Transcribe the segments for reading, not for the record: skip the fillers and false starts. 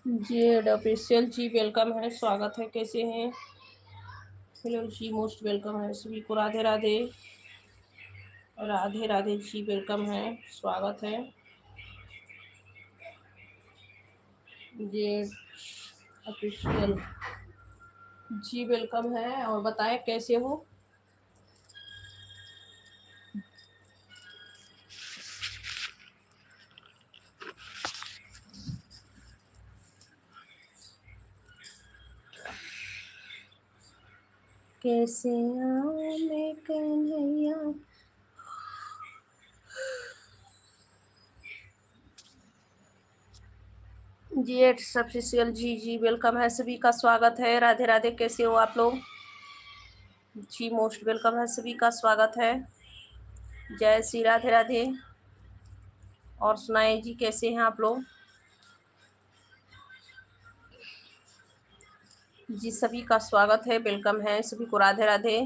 जी add official जी welcome है, स्वागत है। कैसे हैं? हेलो जी, मोस्ट वेलकम है सभी को। राधे राधे। राधे राधे जी, वेलकम है, स्वागत है। जी ऑफिशियल जी वेलकम है। और बताएं कैसे हो? कैसे आऊं मैं कन्हैया। जी एड ऑफिशियल जी वेलकम है, सभी का स्वागत है। राधे राधे। कैसे हो आप लोग? जी मोस्ट वेलकम है, सभी का स्वागत है। जय श्री राधे राधे। और सुनाए जी, कैसे हैं आप लोग? जी सभी का स्वागत है, वेलकम है सभी को। राधे राधे।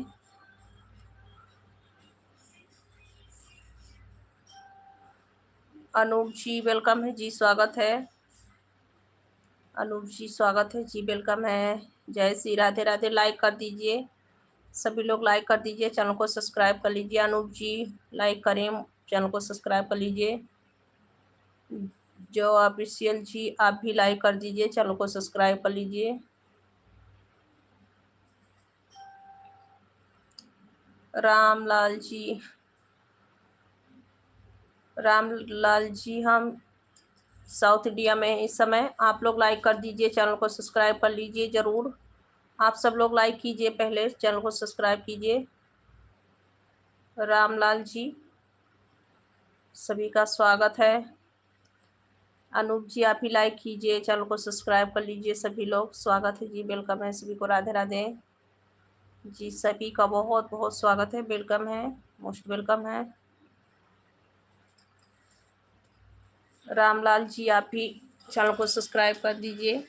अनूप जी वेलकम है जी, स्वागत है। अनूप जी स्वागत है जी, वेलकम है। जय श्री राधे राधे। लाइक कर दीजिए, सभी लोग लाइक कर दीजिए, चैनल को सब्सक्राइब कर लीजिए। अनूप जी लाइक करें, चैनल को सब्सक्राइब कर लीजिए। जो ऑफिशियल जी आप भी लाइक कर दीजिए, चैनल को सब्सक्राइब कर लीजिए। रामलाल जी, रामलाल जी हम साउथ इंडिया में इस समय। आप लोग लाइक कर दीजिए, चैनल को सब्सक्राइब कर लीजिए ज़रूर। आप सब लोग लाइक कीजिए, पहले चैनल को सब्सक्राइब कीजिए। रामलाल जी सभी का स्वागत है। अनूप जी आप ही लाइक कीजिए, चैनल को सब्सक्राइब कर लीजिए। सभी लोग स्वागत है जी, वेलकम है सभी को। राधे राधे जी, सभी का बहुत बहुत स्वागत है, वेलकम है, मोस्ट वेलकम है। रामलाल जी आप भी चैनल को सब्सक्राइब कर दीजिए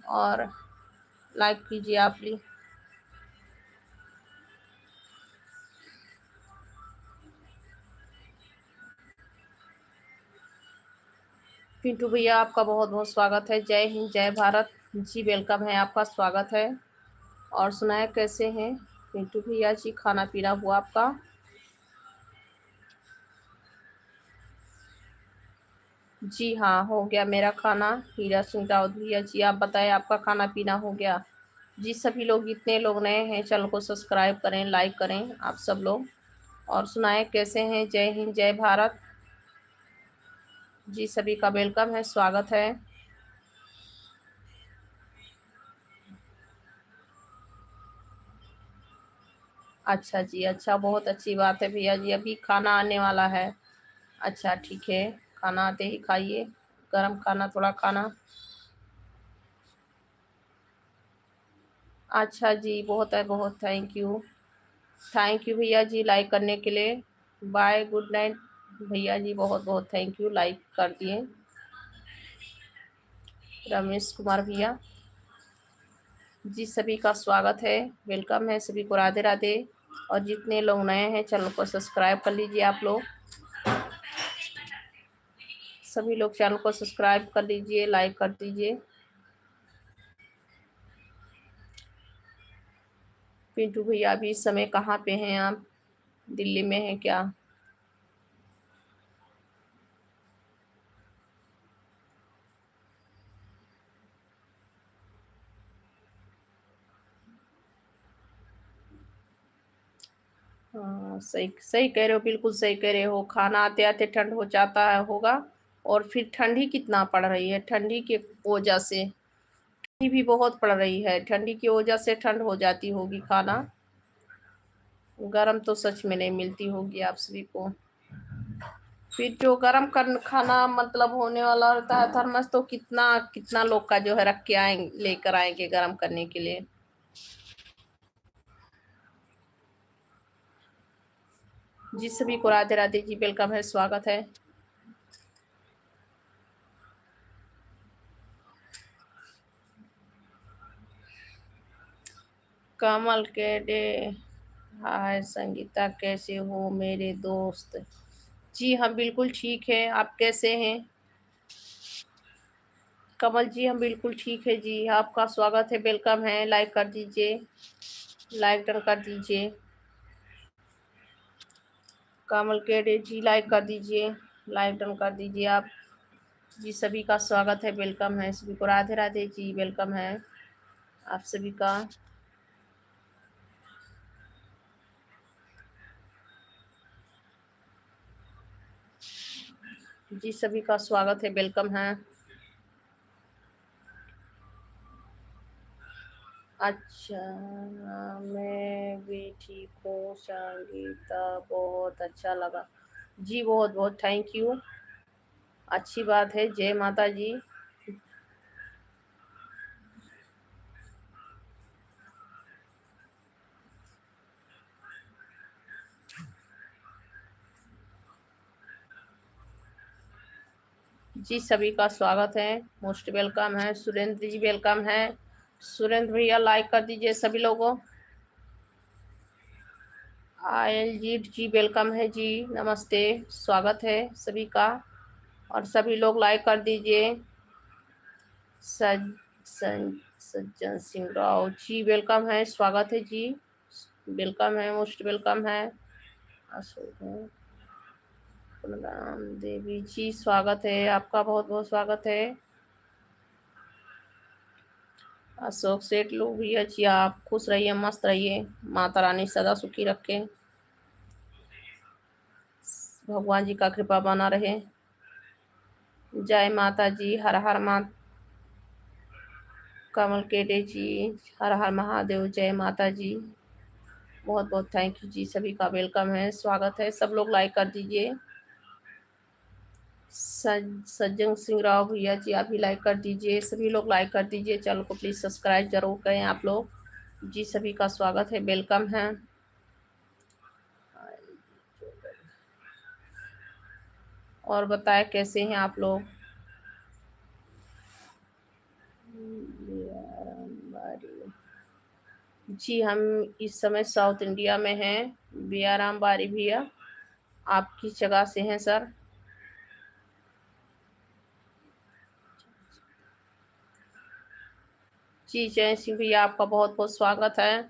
और लाइक कीजिए आप भी। पिंटू भैया आपका बहुत बहुत स्वागत है। जय हिंद, जय भारत जी, वेलकम है, आपका स्वागत है। और सुनाए कैसे हैं पिंटू भैया जी? खाना पीना हुआ आपका? जी हाँ, हो गया मेरा खाना। हीरा सिंह रावत भैया जी, आप बताएं आपका खाना पीना हो गया? जी सभी लोग, जितने लोग नए हैं चैनल को सब्सक्राइब करें, लाइक करें आप सब लोग। और सुनाएं कैसे हैं? जय हिंद, जय भारत जी, सभी का वेलकम है, स्वागत है। अच्छा जी, अच्छा, बहुत अच्छी बात है भैया जी, अभी खाना आने वाला है। अच्छा ठीक है, खाना आते ही खाइए, गरम खाना थोड़ा खाना। अच्छा जी, बहुत है, बहुत थैंक यू। थैंक यू भैया जी लाइक करने के लिए। बाय, गुड नाइट भैया जी, बहुत बहुत थैंक यू, लाइक कर दिए। रमेश कुमार भैया जी, सभी का स्वागत है, वेलकम है सभी को। राधे राधे। और जितने लोग नए हैं चैनल को सब्सक्राइब कर लीजिए आप लोग। सभी लोग चैनल को सब्सक्राइब कर लीजिए, लाइक कर दीजिए। पिंटू भैया अभी इस समय कहाँ पे हैं आप? दिल्ली में हैं क्या? हाँ, सही सही कह रहे हो, बिल्कुल सही कह रहे हो। खाना आते आते ठंड हो जाता है होगा। और फिर ठंडी कितना पड़ रही है, ठंडी की वजह से। ठंडी भी बहुत पड़ रही है, ठंडी की वजह से ठंड हो जाती होगी। खाना गरम तो सच में नहीं मिलती होगी आप सभी को। फिर जो गरम कर खाना मतलब होने वाला रहता है थर्मस, तो कितना कितना लोग का जो है रख के आएंगे, लेकर आएंगे गरम करने के लिए। जी सभी को राधे राधे जी, वेलकम है, स्वागत है। कमल के डे, हाय संगीता, कैसे हो मेरे दोस्त? जी हाँ, बिल्कुल ठीक है, आप कैसे हैं? कमल जी हम बिल्कुल ठीक है जी, आपका स्वागत है, वेलकम है। लाइक कर दीजिए, लाइक डन कर दीजिए। कमल केडे जी लाइक कर दीजिए, लाइक डन कर दीजिए आप जी। सभी का स्वागत है, वेलकम है सभी को। राधे राधे जी, वेलकम है आप सभी का। जी सभी का स्वागत है, वेलकम है। अच्छा, मैं भी ठीक हूँ संगीता, बहुत अच्छा लगा जी, बहुत बहुत थैंक यू। अच्छी बात है, जय माता जी। जी सभी का स्वागत है, मोस्ट वेलकम है। सुरेंद्र जी वेलकम है। सुरेंद्र भैया लाइक कर दीजिए सभी लोगों। आयल जी वेलकम है जी, नमस्ते, स्वागत है सभी का। और सभी लोग लाइक कर दीजिए। सज्जन सिंह राव जी वेलकम है, स्वागत है जी, वेलकम है, मोस्ट वेलकम है। अशोक राम देवी जी स्वागत है आपका, बहुत बहुत स्वागत है। अशोक सेठ लोग भैया जी आप खुश रहिए, मस्त रहिए, माता रानी सदा सुखी रखे, भगवान जी का कृपा बना रहे। जय माता जी, हर हर माता। कमल केटे जी हर हर महादेव, जय माता जी, बहुत बहुत थैंक यू जी, सभी का वेलकम है, स्वागत है। सब लोग लाइक कर दीजिए। सज्जन सिंह राव भैया जी आप भी लाइक कर दीजिए, सभी लोग लाइक कर दीजिए। चैनल को प्लीज़ सब्सक्राइब जरूर करें आप लोग जी, सभी का स्वागत है, वेलकम है। और बताएं कैसे हैं आप लोग। जी हम इस समय साउथ इंडिया में हैं, बियाराम बारी भैया। आप किस जगह से हैं सर। जी जय सिंह भैया आपका बहुत बहुत स्वागत है।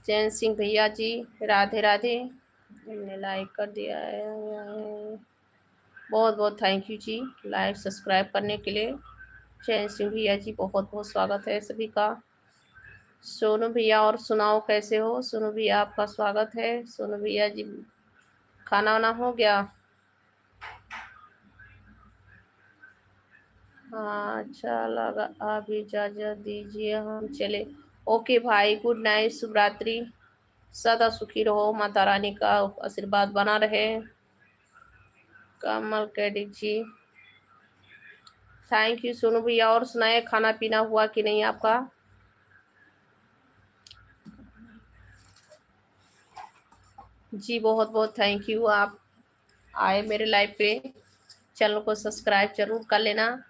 जय सिंह भैया जी, राधे राधे। हमने लाइक कर दिया है, बहुत बहुत थैंक यू जी, लाइक सब्सक्राइब करने के लिए। जय सिंह भैया जी बहुत बहुत स्वागत है सभी का। सोनू भैया और सुनाओ कैसे हो। सोनू भैया आपका स्वागत है। सोनू भैया जी खाना वाना हो गया। हाँ अच्छा लगा, आप इजाज़त दीजिए हम चले। ओके भाई, गुड नाइट, शुभ रात्रि, सदा सुखी रहो, माता रानी का आशीर्वाद बना रहे। कमल कैडिक जी थैंक यू सोनू भैया। और सुनाए खाना पीना हुआ कि नहीं आपका। जी बहुत बहुत थैंक यू, आप आए मेरे लाइव पे। चैनल को सब्सक्राइब जरूर कर लेना।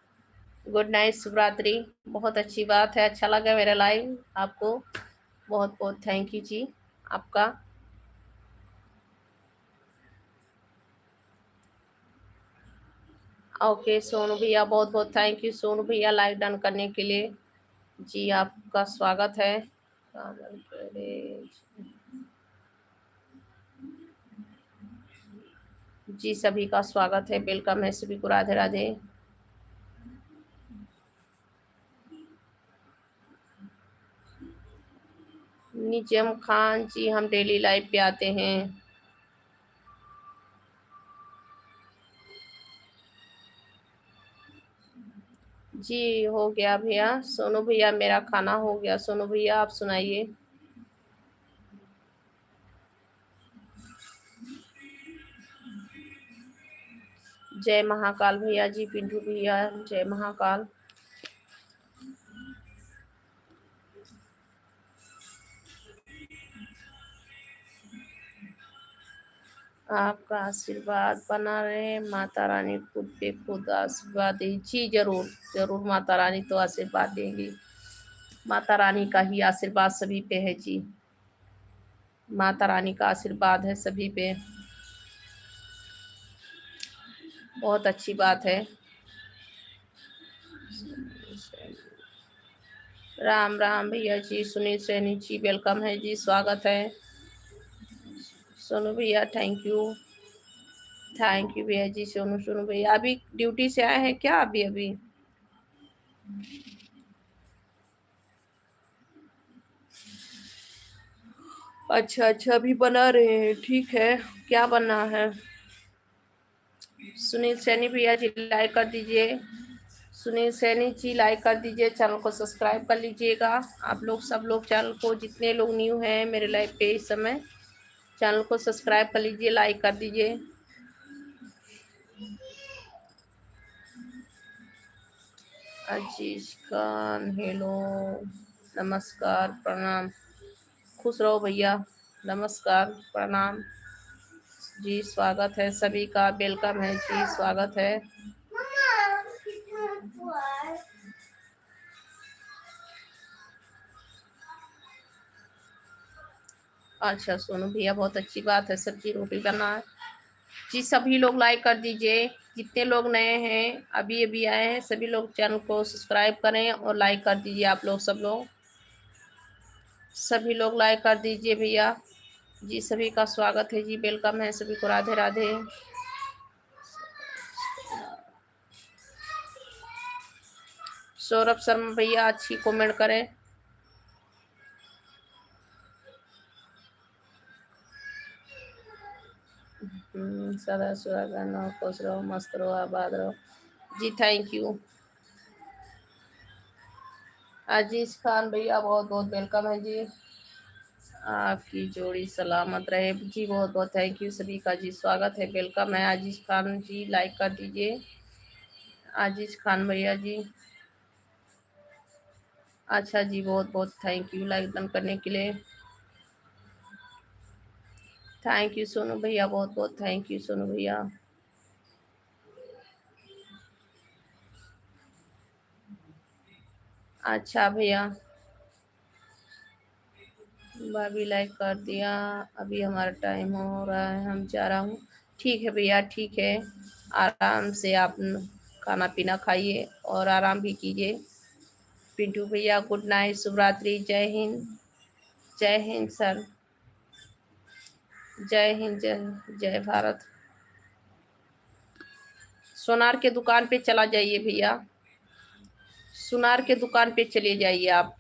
गुड नाइट, शुभ रात्रि, बहुत अच्छी बात है, अच्छा लगा मेरा लाइव आपको, बहुत बहुत थैंक यू जी आपका। ओके सोनू भैया बहुत बहुत थैंक यू सोनू भैया लाइक डन करने के लिए जी, आपका स्वागत है। जी सभी का स्वागत है, वेलकम है सभी को, राधे राधे। निजम खान जी हम डेली लाइव पे आते हैं। जी हो गया भैया, सोनू भैया मेरा खाना हो गया। सोनू भैया आप सुनाइए। जय महाकाल भैया जी, पिंटू भैया जय महाकाल। आपका आशीर्वाद बना रहे, माता रानी खुद पे खुद आशीर्वाद दे जी, जरूर जरूर, माता रानी तो आशीर्वाद देंगी, माता रानी का ही आशीर्वाद सभी पे है जी, माता रानी का आशीर्वाद है सभी पे, बहुत अच्छी बात है। राम राम भैया जी। सुनील सैनी जी वेलकम है जी, स्वागत है। सोनू भैया थैंक यू भैया जी। सोनू भैया अभी ड्यूटी से आए हैं क्या? अभी अभी अच्छा अच्छा, अभी बना रहे हैं, ठीक है। क्या बना है? सुनील सैनी भैया जी लाइक कर दीजिए। सुनील सैनी जी लाइक कर दीजिए, चैनल को सब्सक्राइब कर लीजिएगा। आप लोग सब लोग चैनल को, जितने लोग न्यू हैं मेरे लाइव पे इस समय, चैनल को सब्सक्राइब कर लीजिए, लाइक कर दीजिए। अजीज खान हेलो, नमस्कार प्रणाम। खुश रहो भैया, नमस्कार प्रणाम जी। स्वागत है सभी का, वेलकम है जी, स्वागत है। अच्छा सोनू भैया बहुत अच्छी बात है, सब्जी रोटी करना है जी। सभी लोग लाइक कर दीजिए, जितने लोग नए हैं अभी अभी आए हैं सभी लोग चैनल को सब्सक्राइब करें और लाइक कर दीजिए। आप लोग सब लोग, सभी लोग लाइक कर दीजिए भैया जी। सभी का स्वागत है जी, वेलकम है सभी को, राधे राधे। सौरभ शर्मा भैया अच्छी कमेंट करें। सदा सुहागन रहो, खुश रहो, मस्त रहो, आबाद रहो जी, थैंक यू। अजीज खान भैया बहुत बहुत वेलकम है जी। आपकी जोड़ी सलामत रहे जी, बहुत बहुत थैंक यू सभी का जी, स्वागत है, वेलकम है। अजीज खान जी लाइक कर दीजिए। अजीज खान भैया जी, अच्छा जी, बहुत बहुत थैंक यू लाइक डन करने के लिए। थैंक यू सोनू भैया, बहुत बहुत थैंक यू सोनू भैया। अच्छा भैया, भाभी लाइक कर दिया। अभी हमारा टाइम हो रहा है, हम जा रहा हूँ। ठीक है भैया, ठीक है। आराम से आप खाना पीना खाइए और आराम भी कीजिए। पिंटू भैया गुड नाइट, शुभ रात्रि, जय हिंद। जय हिंद सर, जय हिंद, जय जय भारत। सोनार के दुकान पे चला जाइए भैया, सुनार के दुकान पे चले जाइए आप।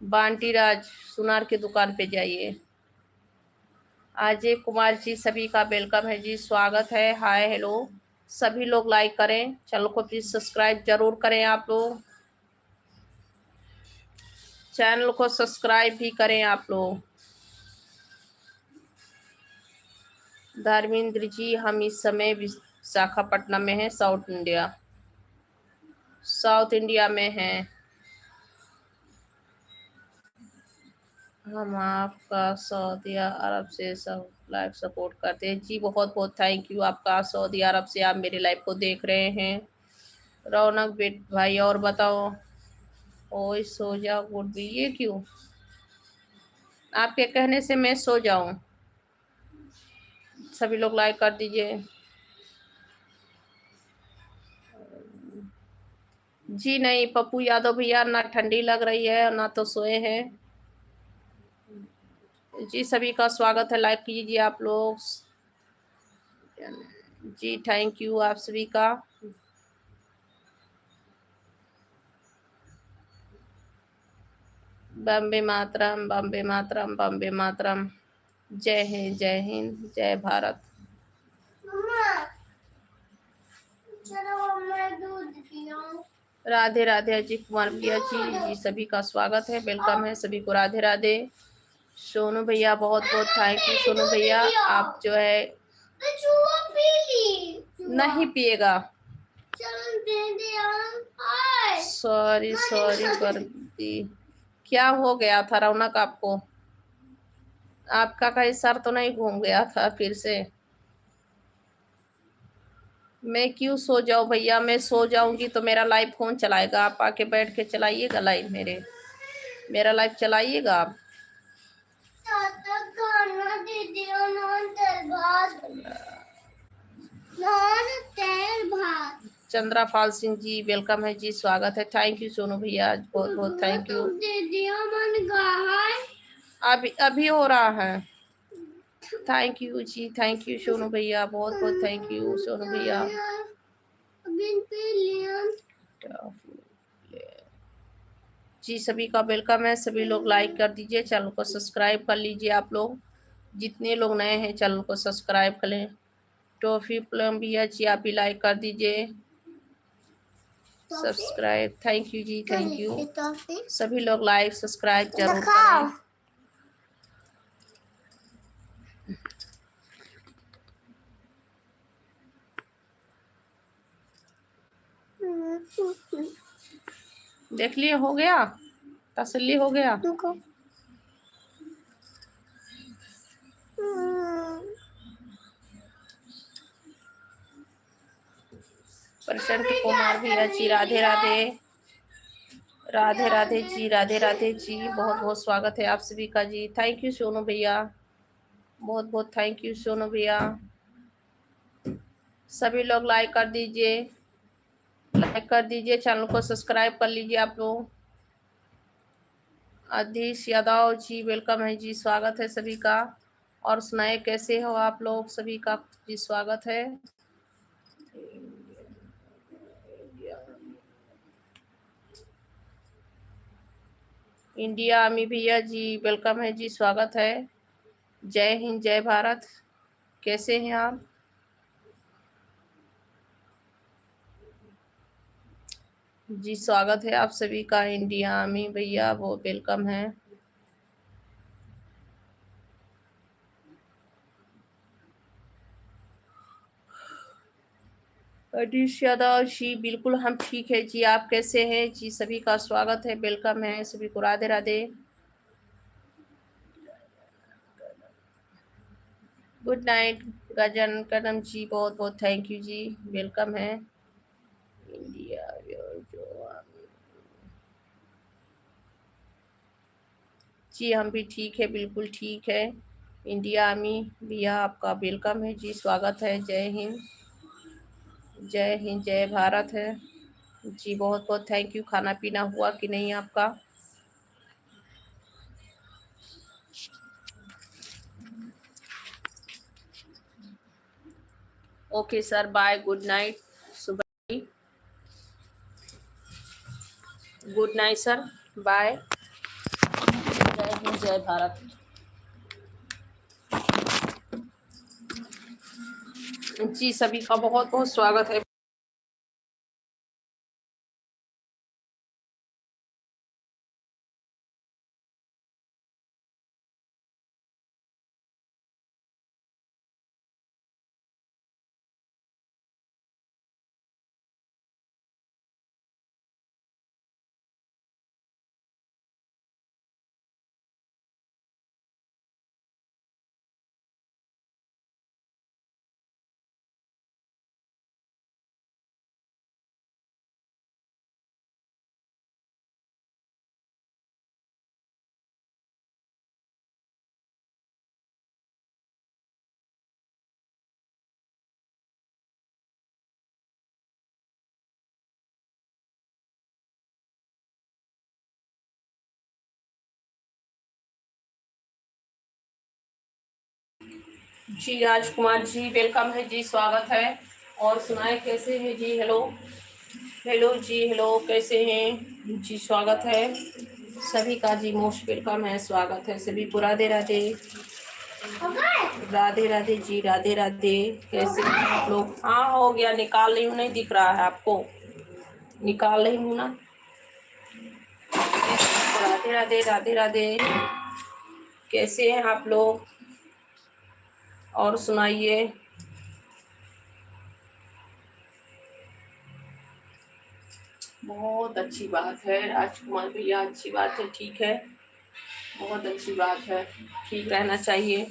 बांटी राज सुनार के दुकान पे जाइए। अजय कुमार जी सभी का वेलकम है जी, स्वागत है, हाय हेलो। सभी लोग लाइक करें, चैनल को प्लीज सब्सक्राइब जरूर करें। आप लोग चैनल को सब्सक्राइब भी करें आप लोग। धर्मेंद्र जी हम इस समय विशाखापट्टनम में हैं, साउथ इंडिया, साउथ इंडिया में हैं। हम आपका सऊदी अरब से सब लाइव सपोर्ट करते हैं जी, बहुत बहुत थैंक यू आपका। सऊदी अरब से आप मेरे लाइव को देख रहे हैं। रौनक बेट भाई और बताओ। ओए सो जाओ, गुड भी, ये क्यों? आपके कहने से मैं सो जाऊं? सभी लोग लाइक कर दीजिए जी। नहीं पप्पू यादव भैया, ना ठंडी लग रही है ना तो सोए हैं जी। सभी का स्वागत है, लाइक कीजिए आप लोग जी, थैंक यू आप सभी का। बम्बे मातरम, बम्बे मातरम, बम्बे मातरम। जय हिंद, जय हिंद, जय भारत। राधे राधे अजय कुमार भैया जी सभी का स्वागत है, वेलकम है सभी को, राधे राधे। सोनू भैया बहुत बहुत थैंक यू। सोनू भैया आप जो है नहीं पिएगा, सॉरी सॉरी कर दी। क्या हो गया था रौनक आपको? आपका कहीं सर तो नहीं घूम गया था फिर से? मैं क्यों सो जाऊं भैया, मैं सो जाऊंगी तो मेरा लाइव कौन चलाएगा? आप आके बैठ के चलाइएगा लाइव, मेरा लाइव चलाइएगा आप। चंद्रापाल सिंह जी वेलकम है जी, स्वागत है। थैंक यू सोनू भैया, बहुत बहुत थैंक यू। अभी अभी हो रहा है। थैंक यू जी, थैंक यू सोनू भैया, बहुत बहुत थैंक यू सोनू भैया। जी सभी का वेलकम है, सभी लोग लाइक कर दीजिए, चैनल को सब्सक्राइब कर लीजिए। आप लोग जितने लोग नए हैं चैनल को सब्सक्राइब कर लें। टॉफी प्लम भैया जी आप भी लाइक कर दीजिए, सब्सक्राइब। थैंक यू जी, थैंक यू। सभी लोग लाइक सब्सक्राइब जरूर करें। देख लिए, हो गया, तसल्ली हो गया। प्रशांत कुमार भैया जी राधे राधे, राधे राधे जी, राधे राधे जी, बहुत बहुत स्वागत है आप सभी का जी। थैंक यू सोनू भैया, बहुत बहुत थैंक यू सोनू भैया। सभी लोग लाइक कर दीजिए, लाइक कर दीजिए, चैनल को सब्सक्राइब कर लीजिए आप लोग। आदिश यादव जी वेलकम है जी, स्वागत है सभी का। और सुनाए कैसे हो आप लोग, सभी का जी स्वागत है। इंडिया आर्मी भैया जी वेलकम है जी, स्वागत है। जय हिंद जय भारत, कैसे हैं आप? जी स्वागत है आप सभी का। इंडिया आर्मी भैया वो वेलकम है। अनिश यादव जी बिल्कुल हम ठीक है जी, आप कैसे हैं जी? सभी का स्वागत है, वेलकम है सभी को, राधे राधे। गुड नाइट गजन कदम जी, बहुत बहुत थैंक यू जी, वेलकम है। इंडिया जी हम भी ठीक है, बिल्कुल ठीक है। इंडिया आर्मी भैया आपका वेलकम है जी, स्वागत है। जय हिंद, जय हिंद जय भारत है जी, बहुत बहुत थैंक यू। खाना पीना हुआ कि नहीं आपका? Okay sir, bye, good night. सुबह गुड नाइट सर, बाय। जय हिंद जय भारत जी, सभी का बहुत बहुत स्वागत है। जी राजकुमार जी वेलकम है जी, स्वागत है। और सुनाए कैसे हैं जी? हेलो हेलो जी, हेलो कैसे हैं जी? स्वागत है सभी का जी, मोस्ट वेलकम है, स्वागत है सभी को। राधे राधे, राधे राधे जी, राधे राधे, कैसे हैं आप लोग? हाँ हो गया, निकाल रही हूँ, नहीं दिख रहा है आपको? निकाल रही हूँ ना। राधे राधे, राधे राधे, कैसे हैं आप लोग? और सुनाइए। बहुत अच्छी बात है राजकुमार भैया, अच्छी बात है, ठीक है, बहुत अच्छी बात है, ठीक रहना चाहिए।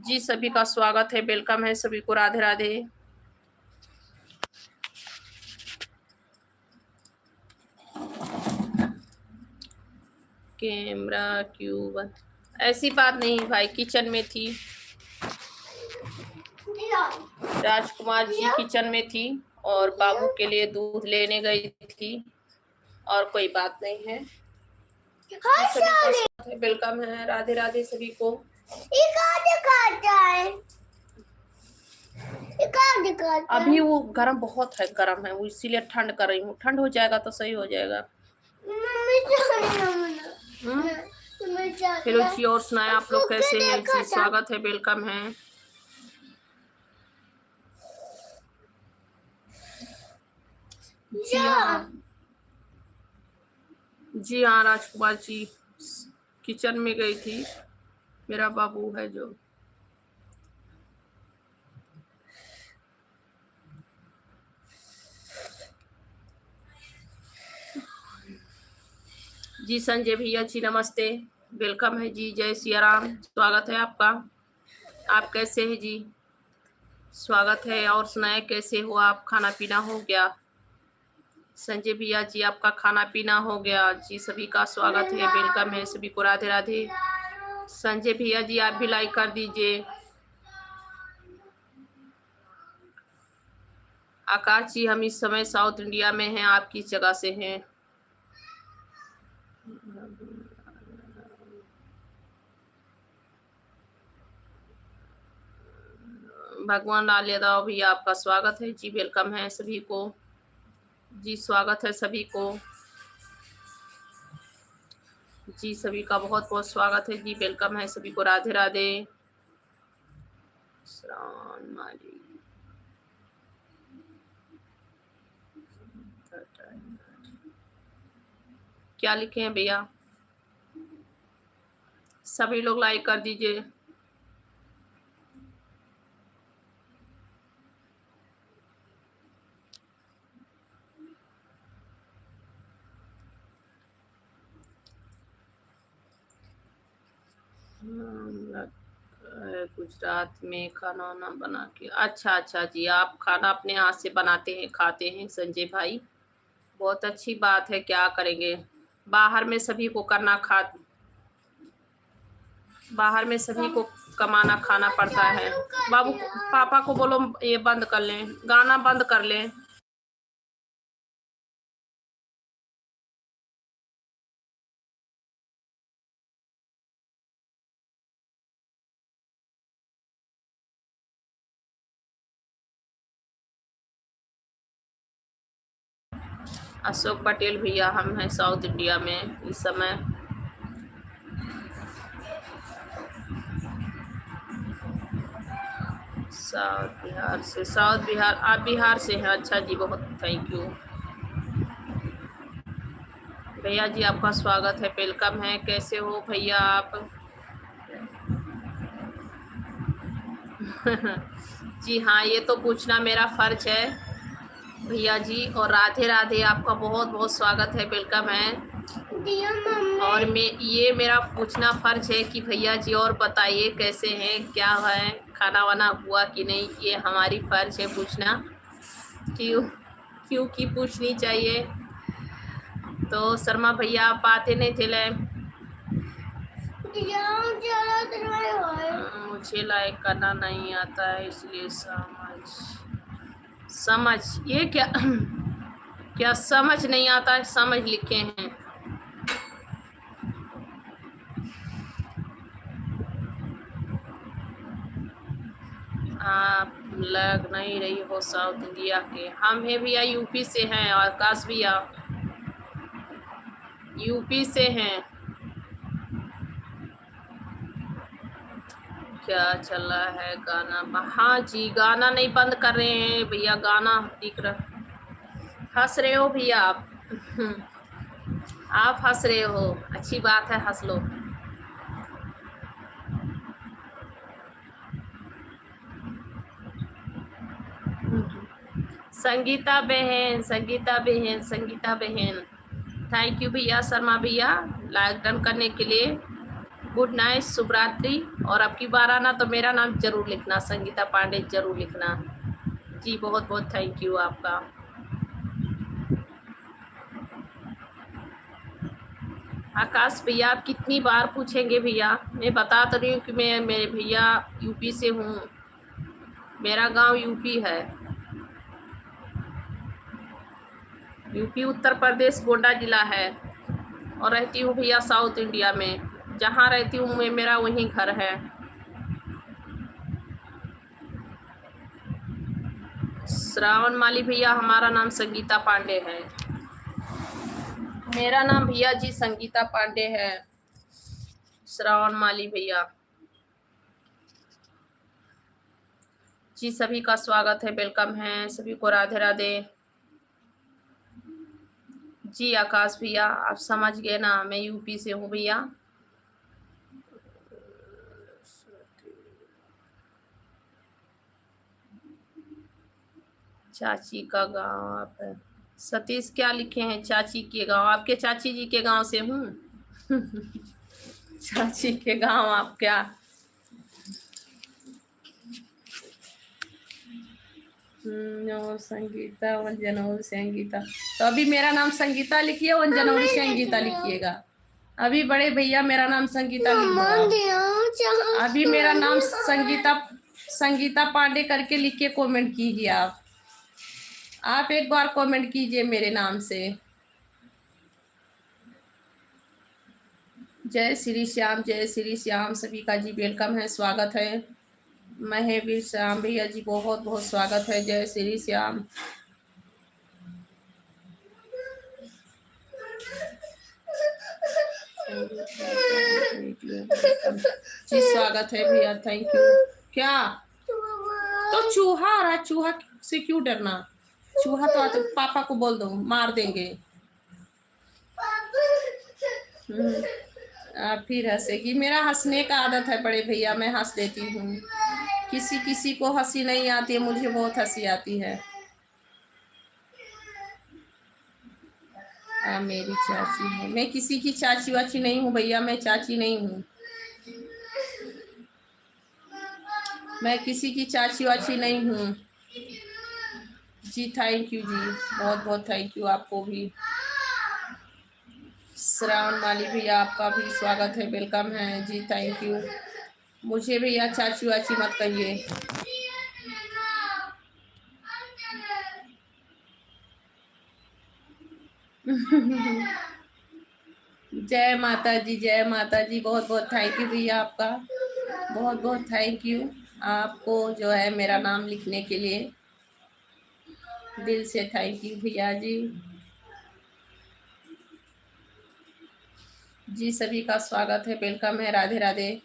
जी सभी का स्वागत है, वेलकम है सभी को, राधे राधे। कैमरा क्यों बंद? ऐसी बात नहीं भाई, किचन में थी, राजकुमार जी किचन में थी और बाबू के लिए दूध लेने गई थी, और कोई बात नहीं है। वेलकम है, राधे राधे सभी को। अभी वो गर्म बहुत है, गर्म है वो, इसीलिए ठंड कर रही हूँ। ठंड हो जाएगा तो सही हो जाएगा। हेलो जी, और सुनाए आप लोग कैसे हैं जी? स्वागत है, वेलकम है। जी हाँ, जी हाँ, राजकुमार जी किचन में गई थी, मेरा बाबू है जो। जी संजय भैया जी नमस्ते, वेलकम है जी, जय सिया राम, स्वागत है आपका। आप कैसे हैं जी? स्वागत है, और सुनाए कैसे हो आप? खाना पीना हो गया? संजय भैया जी आपका खाना पीना हो गया जी? सभी का स्वागत है, वेलकम है सभी को, राधे राधे। संजय भैया जी आप भी लाइक कर दीजिए। आकाश जी हम इस समय साउथ इंडिया में हैं, आप किस जगह से हैं? भगवान लाल यादव भैया आपका स्वागत है जी, वेलकम है सभी को जी, स्वागत है सभी को जी, सभी का बहुत बहुत स्वागत है जी, वेलकम है सभी को, राधे राधे। क्या लिखे हैं भैया? सभी लोग लाइक कर दीजिए। गुजरात में खाना वाना बना के, अच्छा अच्छा जी, आप खाना अपने हाथ से बनाते हैं, खाते हैं संजय भाई, बहुत अच्छी बात है। क्या करेंगे, बाहर में सभी को करना, बाहर में सभी को कमाना खाना पड़ता है। बाबू पापा को बोलो ये बंद कर लें, गाना बंद कर लें। अशोक पटेल भैया हम हैं साउथ इंडिया में इस समय। साउथ बिहार से, साउथ बिहार, आप बिहार से हैं? अच्छा जी, बहुत थैंक यू भैया जी, आपका स्वागत है, वेलकम है। कैसे हो भैया आप? जी हाँ, ये तो पूछना मेरा फर्ज है भैया जी, और राधे राधे, आपका बहुत बहुत स्वागत है, वेलकम है। और ये मेरा पूछना फर्ज है कि भैया जी और बताइए कैसे हैं, क्या है, खाना वाना हुआ कि नहीं, ये हमारी फर्ज है पूछना। क्योंकि पूछनी चाहिए। तो शर्मा भैया आप आते नहीं थे ले, मुझे लाइक करना नहीं आता है इसलिए समझ ये क्या क्या समझ नहीं आता है, समझ लिखे हैं। आप लग नहीं रही हो साउथ इंडिया के, हम हैं भैया यूपी से हैं, और आकाश भैया यूपी से हैं। क्या चल रहा है गाना? हाँ जी, गाना नहीं बंद कर रहे हैं भैया, गाना दिख रहा। हंस रहे हो भैया आप? आप हंस रहे हो, अच्छी बात है, हंस लो। संगीता बहन, संगीता बहन, संगीता बहन, थैंक यू भैया, शर्मा भैया लाइक डन करने के लिए। गुड नाइट, शुभ रात्रि। और अब की बार आना तो मेरा नाम जरूर लिखना, संगीता पांडे जरूर लिखना। जी बहुत बहुत थैंक यू आपका। आकाश भैया आप कितनी बार पूछेंगे भैया? मैं बता तो रही हूँ कि मैं मेरे भैया यूपी से हूँ, मेरा गांव यूपी है, यूपी उत्तर प्रदेश गोंडा जिला है। और रहती हूँ भैया साउथ इंडिया में, जहाँ रहती हूँ मैं, मेरा वहीं घर है। श्रावण माली भैया हमारा नाम संगीता पांडे है, मेरा नाम भैया जी संगीता पांडे है। श्रावण माली भैया जी सभी का स्वागत है, वेलकम है सभी को, राधे राधे। जी आकाश भैया आप समझ गए ना, मैं यूपी से हूँ भैया। चाची का गांव आप है सतीश, क्या लिखे हैं? चाची के गांव, आपके चाची जी के गांव से हूँ। चाची के गांव आप क्या? संगीता 1 जनवरी से अंगीता, तो अभी मेरा नाम संगीता लिखिए, 1 जनवरी से अंगीता लिखिएगा। अभी बड़े भैया मेरा नाम संगीता लिख, अभी मेरा नाम संगीता पांडे करके लिख के कॉमेंट कीजिए। आप एक बार कमेंट कीजिए मेरे नाम से। जय श्री श्याम, जय श्री श्याम, सभी का जी वेलकम है, स्वागत है। महावीर श्याम भैया जी बहुत बहुत स्वागत है, जय श्री श्याम। जी स्वागत है भैया, थैंक यू। क्या तो चूहा आ रहा, चूहा से क्यों डरना? चूहा तो आते, पापा को बोल दो मार देंगे। आप फिर हंसेगी, मेरा हंसने का आदत है बड़े भैया, मैं हंस देती हूँ। किसी किसी को हंसी नहीं आती है, मुझे बहुत हंसी आती है। मेरी चाची है, मैं किसी की चाची वाची नहीं हूँ भैया, मैं चाची नहीं हूँ, मैं किसी की चाची वाची नहीं हूँ। जी थैंक यू जी, बहुत बहुत थैंक यू आपको भी। श्रावण माली भैया आपका भी स्वागत है, वेलकम है जी, थैंक यू। मुझे भैया चाची वाची मत कहिए। जय माता जी, जय माता जी, बहुत बहुत थैंक यू भैया आपका, बहुत बहुत थैंक यू आपको जो है मेरा नाम लिखने के लिए, दिल से थैंक यू भैया जी। जी सभी का स्वागत है, वेलकम है, राधे राधे।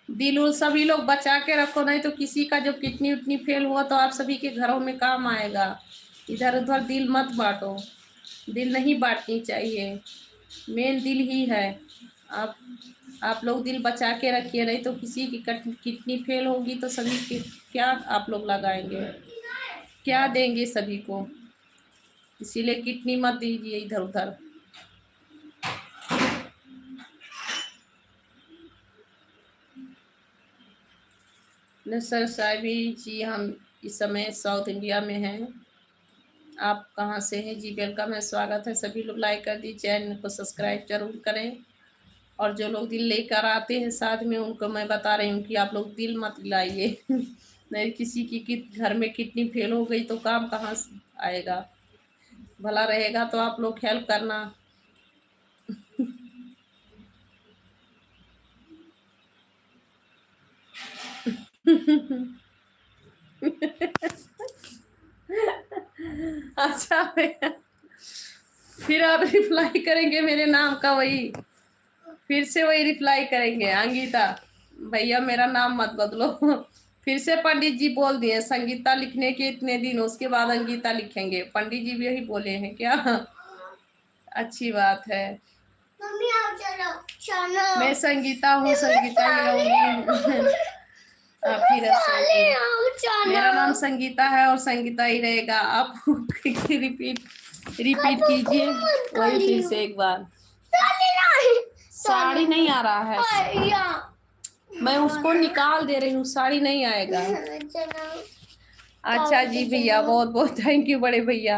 दिल उल सभी लोग बचा के रखो, नहीं तो किसी का जो किडनी उतनी फेल हुआ तो आप सभी के घरों में काम आएगा। इधर उधर दिल मत बांटो, दिल नहीं बांटनी चाहिए, मेन दिल ही है। आप लोग दिल बचा के रखिए, नहीं तो किसी की किडनी फेल होगी तो सभी के क्या आप लोग लगाएंगे, क्या देंगे सभी को? इसीलिए किडनी मत दीजिए इधर उधर। नसर साहिबी जी, हम इस समय साउथ इंडिया में हैं, आप कहाँ से हैं जी? वेलकम है, स्वागत है, सभी लोग लाइक कर दीजिए, चैनल को सब्सक्राइब जरूर करें। और जो लोग दिल लेकर आते हैं साथ में, उनको मैं बता रही हूँ कि आप लोग दिल मत लाइए। नहीं किसी की घर में किडनी फेल हो गई तो काम कहाँ से आएगा? भला रहेगा तो आप लोग हेल्प करना। अच्छा भैया, फिर आप रिप्लाई करेंगे मेरे नाम का, वही फिर से वही रिप्लाई करेंगे, अंगीता भैया मेरा नाम मत बदलो। फिर से पंडित जी बोल दिए संगीता लिखने के इतने दिन, उसके बाद अंगीता लिखेंगे, पंडित जी भी यही बोले हैं क्या? अच्छी बात है, मैं संगीता हूँ, संगीता ही रहूंगी। आप ही रह सकते। मेरा नाम संगीता है और संगीता ही रहेगा। आप रिपीट कीजिए वही फिर से एक बार। साड़ी नहीं आ रहा है, मैं उसको निकाल दे रही हूँ, साड़ी नहीं आएगा। अच्छा जी भैया, बहुत बहुत थैंक यू बड़े भैया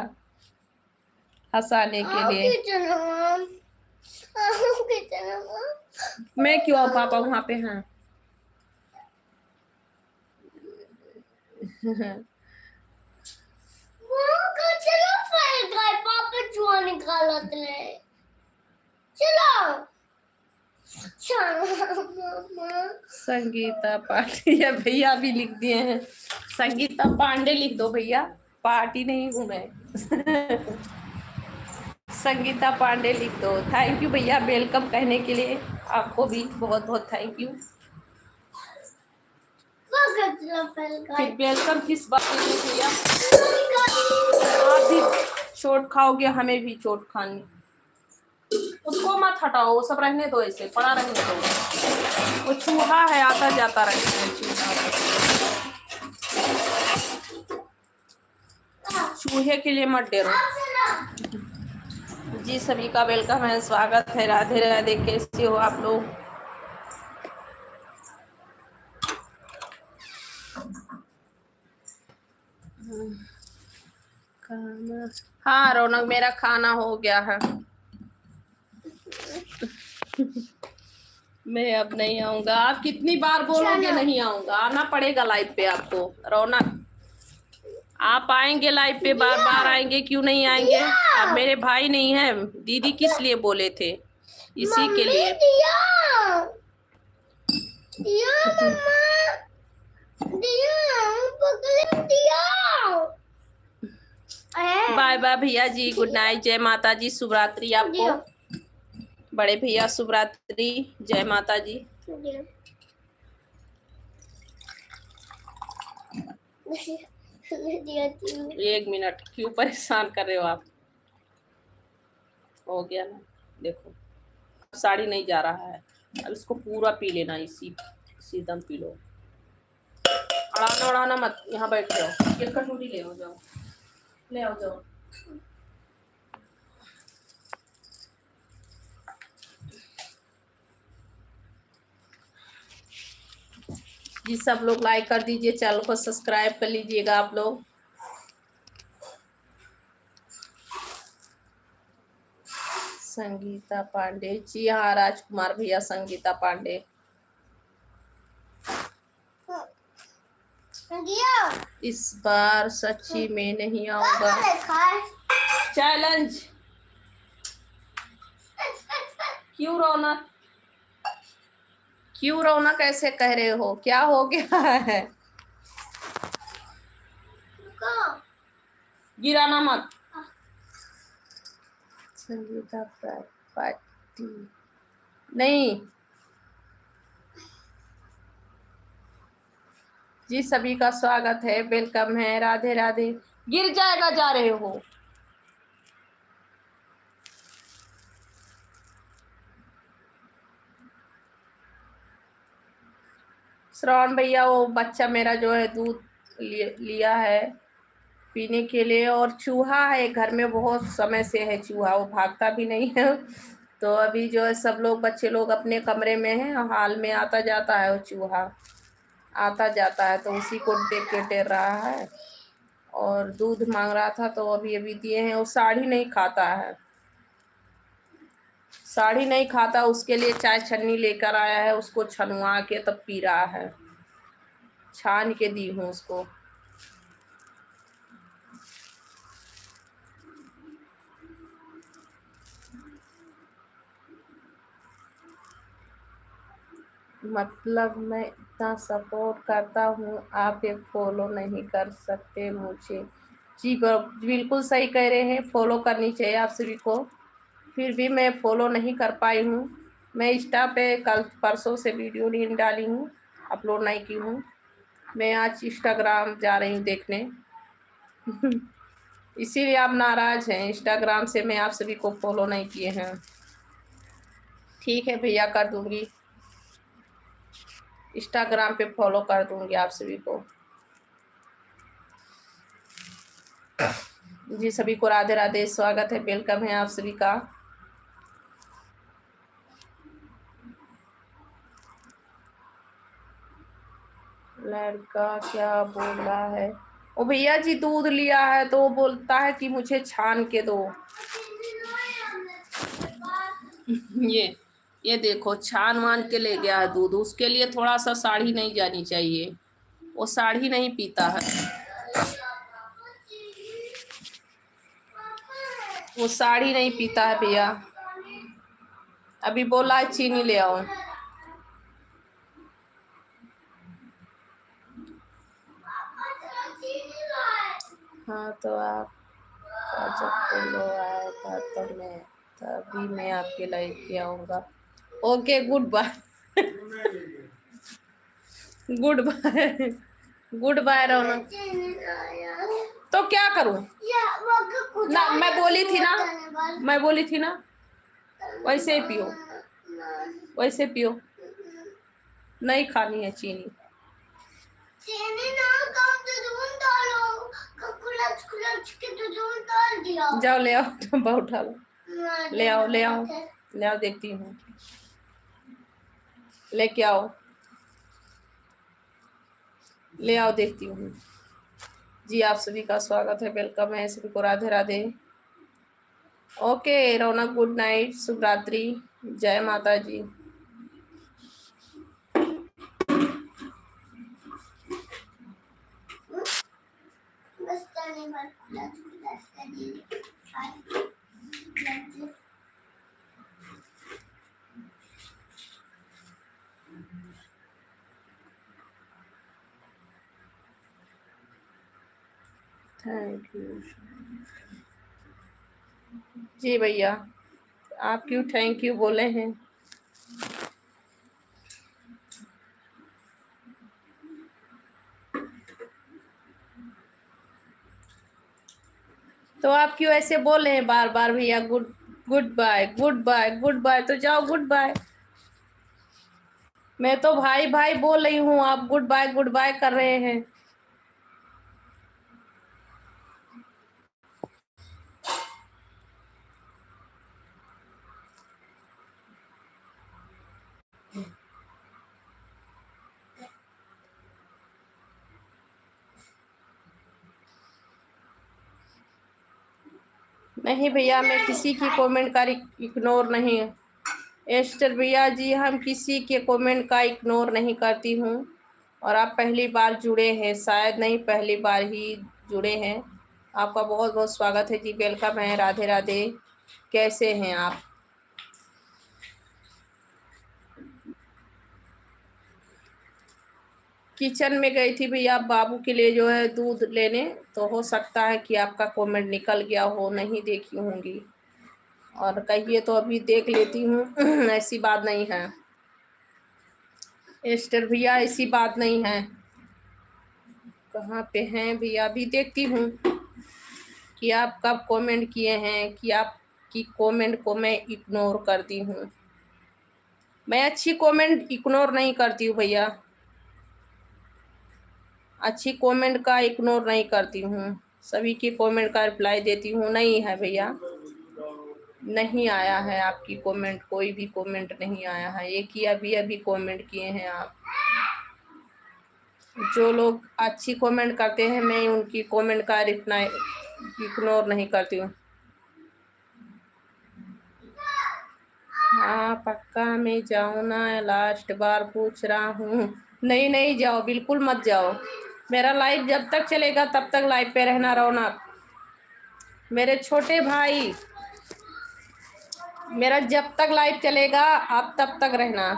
हंसाने के लिए। मैं क्यों, पापा वहाँ पे हैं। संगीता पांडे या भैया भी लिख दिए हैं। संगीता पांडे लिख दो भैया, पार्टी नहीं हूँ मैं। संगीता पांडे लिख दो। थैंक यू भैया वेलकम कहने के लिए, आपको भी बहुत बहुत थैंक यू। फिर वेलकम किस बात के लिए भैया? आप भी चोट खाओगे, हमें भी चोट खानी। उसको मत हटाओ, वो सब रहने दो, ऐसे पड़ा रहने दो। वो चूहा है, आता जाता रहता है चूहे के लिए मत डरो। जी सभी का वेलकम है, स्वागत है। राधे राधे, कैसे हो आप लोग? हाँ रौनक, मेरा खाना हो गया है। मैं अब नहीं आऊंगा। आप कितनी बार बोलोगे नहीं आऊंगा? आना पड़ेगा लाइव पे आपको। रौनक आप आएंगे लाइव पे, बार बार आएंगे, क्यों नहीं आएंगे? आप मेरे भाई नहीं है, दीदी किस लिए बोले थे? इसी के लिए। बाय बाय भैया जी, गुड नाइट, जय माता जी, शुभ रात्रि आपको। बड़े भैया शुभ रात्रि, जय माता जी। एक मिनट, क्यों परेशान कर रहे हो आप? हो गया ना, देखो साड़ी नहीं जा रहा है, अब इसको पूरा पी लेना, इसी दम पी लो। अड़ाना उड़ाना मत, यहाँ बैठ जाओ, एक कटोरी ले आओ, जाओ ले आओ जाओ। जी सब लोग लाइक कर दीजिए, चैनल को सब्सक्राइब कर लीजिएगा आप लोग। संगीता पांडे, जी हाँ राजकुमार भैया, संगीता पांडे। इस बार सच्ची में नहीं आऊंगा। चैलेंज। क्यों रौनक, क्यों रौनक ऐसे कह रहे हो? क्या हो गया है? गिराना मत। संगीता पार्टी नहीं। जी सभी का स्वागत है, वेलकम है, राधे राधे। गिर जाएगा, जा रहे हो। श्रवण भैया, वो बच्चा मेरा जो है दूध लिया है पीने के लिए, और चूहा है घर में, बहुत समय से है चूहा, वो भागता भी नहीं है। तो अभी जो है सब लोग, बच्चे लोग अपने कमरे में हैं, हाल में आता जाता है वो चूहा, आता जाता है, तो उसी को देख के टेर रहा है। और दूध मांग रहा था, तो अभी अभी दिए हैं। वो साड़ी नहीं खाता है, साड़ी नहीं खाता, उसके लिए चाय छन्नी लेकर आया है, उसको छनवा के तब पी रहा है, छान के दी हूँ उसको। मतलब मैं इतना सपोर्ट करता हूँ, आप एक फॉलो नहीं कर सकते मुझे? जी बिल्कुल सही कह रहे हैं, फॉलो करनी चाहिए आप सभी को, फिर भी मैं फॉलो नहीं कर पाई हूँ। मैं इंस्टा पे कल परसों से वीडियो नहीं डाली हूँ, अपलोड नहीं की हूँ। मैं आज इंस्टाग्राम जा रही हूँ देखने। इसीलिए आप नाराज़ हैं, इंस्टाग्राम से मैं आप सभी को फॉलो नहीं किए हैं। ठीक है भैया, कर दूँगी। इंस्टाग्राम पे फॉलो कर दूंगी आप सभी को। जी सभी को राधे राधे, स्वागत है, वेलकम है आप सभी का। लड़का क्या बोल रहा है? ओ भैया जी दूध लिया है तो वो बोलता है कि मुझे छान के दो। ये देखो छान वान के ले गया है दूध। उसके लिए थोड़ा सा साड़ी नहीं जानी चाहिए, वो साड़ी नहीं पीता है, वो साड़ी नहीं पीता है भैया। अभी बोला है चीनी ले आओ। हाँ तो आप जब बोलो आएगा तो मैं तभी मैं आपके लेके आऊँगा। Okay goodbye. Goodbye, goodbye Raunak. तो क्या करूं ना, मैं बोली थी ना, मैं बोली थी ना वैसे ही पियो, वैसे पियो। नहीं खानी है चीनी। चीनी ना कम तो दूध डालो, कुलच के तो दूध डाल दिया। जाओ ले आओ, डब्बा उठा लो, ले आओ ले आओ ले आओ, देखती हूँ, लेके आओ, ले आओ, देखती हूँ। जी आप सभी का स्वागत है, वेलकम है सभी को, राधे राधे। ओके रौनक, गुड नाइट, शुभ रात्रि, जय माता जी। थैंक यू जी भैया, आप क्यों थैंक यू बोले हैं? तो आप क्यों ऐसे बोल रहे हैं बार बार भैया? Good goodbye, goodbye, goodbye, तो जाओ गुड बाय। मैं तो भाई भाई बोल रही हूँ, आप गुड बाय कर रहे हैं। नहीं भैया, मैं किसी की कमेंट का इग्नोर नहीं। एस्टर भैया जी, हम किसी के कमेंट का इग्नोर नहीं करती हूँ। और आप पहली बार जुड़े हैं, शायद नहीं पहली बार ही जुड़े हैं, आपका बहुत बहुत स्वागत है जी, वेलकम है, राधे राधे। कैसे हैं आप? किचन में गई थी भैया बाबू के लिए जो है दूध लेने, तो हो सकता है कि आपका कमेंट निकल गया हो, नहीं देखी होंगी। और कहिए तो अभी देख लेती हूँ। ऐसी बात नहीं है एस्टर भैया, ऐसी बात नहीं है। कहाँ पे हैं भैया? अभी देखती हूँ कि आप कब कमेंट किए हैं, कि आपकी कमेंट को मैं इग्नोर करती हूँ। मैं अच्छी कमेंट इग्नोर नहीं करती हूँ भैया, अच्छी कमेंट का इग्नोर नहीं करती हूँ, सभी की कमेंट का रिप्लाई देती हूँ। नहीं है भैया, नहीं आया है आपकी कमेंट, कोई भी कमेंट नहीं आया है, एक ही अभी अभी कमेंट किए हैं आप। जो लोग अच्छी कमेंट करते हैं मैं उनकी कमेंट का रिप्लाई इग्नोर नहीं करती हूँ। हाँ पक्का मैं जाऊँ ना, लास्ट बार पूछ रहा हूँ। नहीं नहीं जाओ, बिल्कुल मत जाओ। मेरा लाइव जब तक चलेगा तब तक लाइव पे रहना रौनक। मेरे छोटे भाई, मेरा जब तक लाइव चलेगा आप तब तक रहना।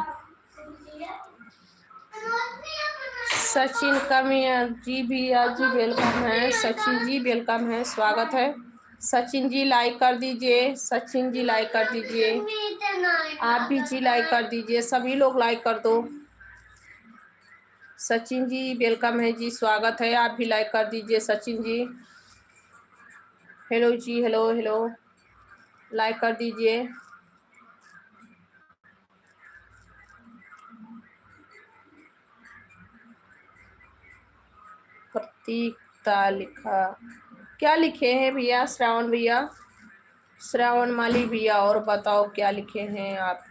सचिन कमिया जी भी जी वेलकम है, सचिन जी वेलकम है, स्वागत है। सचिन जी लाइक कर दीजिए, सचिन जी लाइक कर दीजिए, आप भी जी लाइक कर दीजिए, सभी लोग लाइक कर दो। सचिन जी वेलकम है जी, स्वागत है, आप भी लाइक कर दीजिए सचिन जी। हेलो जी, हेलो हेलो, लाइक कर दीजिए। तीखता लिखा, क्या लिखे हैं भैया? श्रावण भैया, श्रावण माली भैया, और बताओ क्या लिखे हैं आप?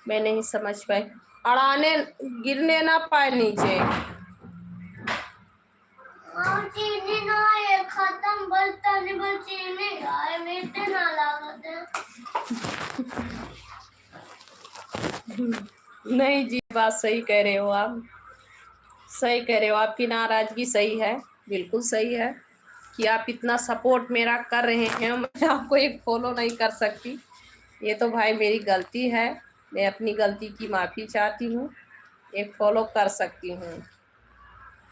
मैं नहीं समझ पाई। अड़ाने गिरने ना पाए नीचे। चीनी ना ये खत्म बर्तन में चीनी आए मीठे ना लागत नहीं जी, बात सही कह रहे हो आप, सही कह रहे हो, आपकी नाराजगी सही है, बिल्कुल सही है कि आप इतना सपोर्ट मेरा कर रहे हैं, मैं आपको एक फॉलो नहीं कर सकती। ये तो भाई मेरी गलती है, मैं अपनी गलती की माफ़ी चाहती हूँ। एक फॉलो कर सकती हूँ,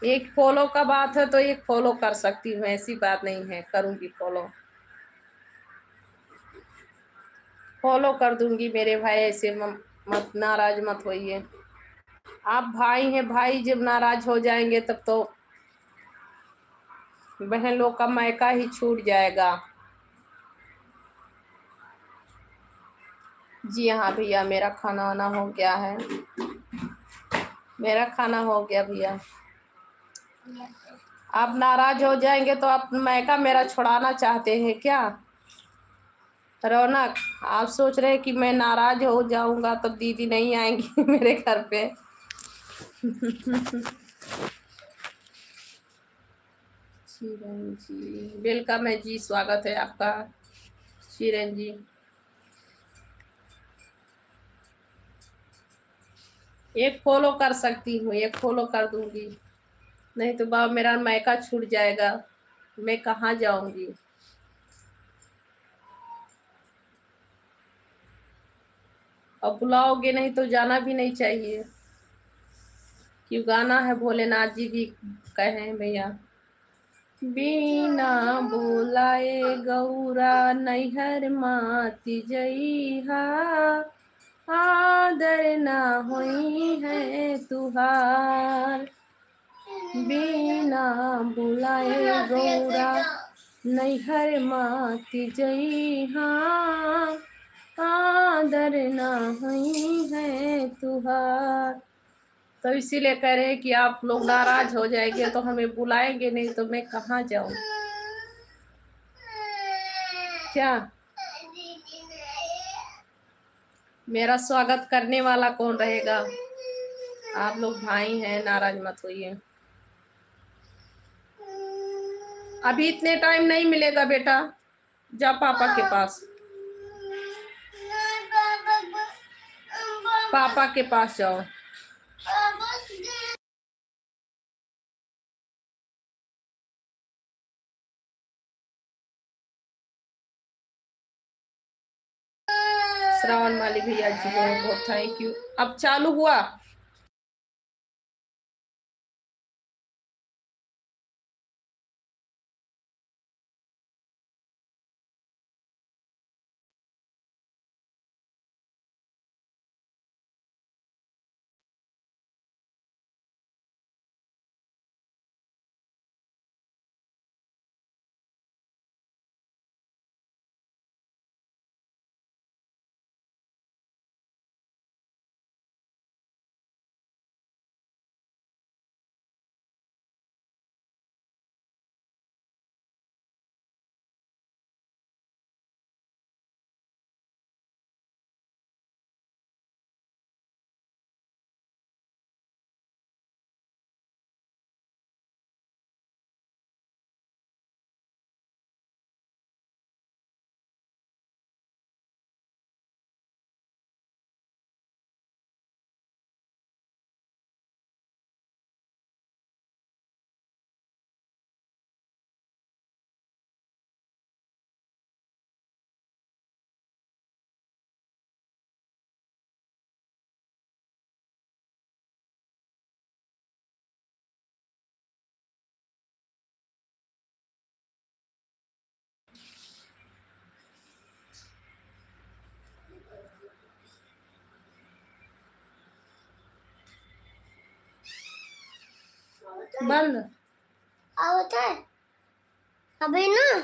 एक फॉलो का बात है तो एक फॉलो कर सकती हूँ, ऐसी बात नहीं है, करूँगी फॉलो, फॉलो कर दूंगी मेरे भाई, ऐसे मत नाराज मत होइए। आप भाई हैं, भाई जब नाराज हो जाएंगे तब तो बहन लोग का मायका ही छूट जाएगा। जी हाँ भैया, मेरा खाना वाना हो गया है, मेरा खाना हो गया भैया। आप नाराज हो जाएंगे तो आप मायका मेरा छुड़ाना चाहते हैं क्या? रौनक, आप सोच रहे हैं कि मैं नाराज हो जाऊंगा तब दीदी नहीं आएंगी मेरे घर पे? चिरन जी वेलकम है जी, स्वागत है आपका चिरन जी। एक फॉलो कर सकती हूँ, एक फॉलो कर दूंगी, नहीं तो बाबा मेरा मायका छूट जाएगा, मैं कहाँ जाऊंगी? अब बुलाओगे नहीं तो जाना भी नहीं चाहिए, क्यों गाना है, भोलेनाथ जी भी कहे हैं भैया, बिना बुलाए गौरा नैहर माती जइहा, आदर ना हुई है तुहार, बिना बुलाए गौरा नैहर माती जइहा, आदर ना हुई है तुहार। तो इसीलिए कह रहे हैं कि आप लोग नाराज हो जाएंगे तो हमें बुलाएंगे नहीं तो मैं कहाँ जाऊँ? क्या मेरा स्वागत करने वाला कौन रहेगा? आप लोग भाई हैं, नाराज मत होइए। अभी इतने टाइम नहीं मिलेगा बेटा, जा पापा के पास, पापा के पास जाओ। श्रावण माली भैया जी बहुत बहुत थैंक यू। अब चालू हुआ? बंद होता है अभी ना।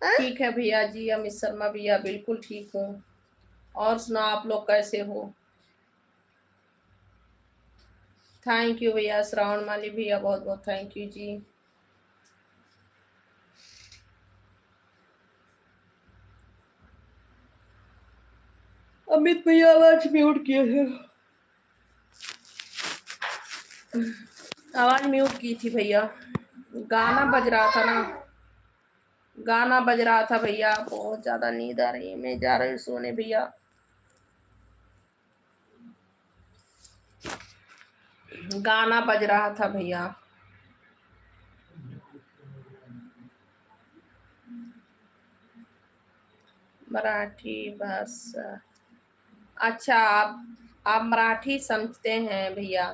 ठीक है भैया जी, अमित शर्मा भैया, बिल्कुल ठीक हूँ। और सुना, आप लोग कैसे हो? थैंक यू भैया, श्रावण माली भैया बहुत बहुत थैंक यू जी। अमित भैया आवाज म्यूट किए थे, आवाज म्यूट की थी भैया, गाना बज रहा था ना, गाना बज रहा था भैया। बहुत ज्यादा नींद आ रही है, मैं जा रही हूँ सोने भैया। गाना बज रहा था भैया। मराठी भाषा, अच्छा आप मराठी समझते हैं भैया।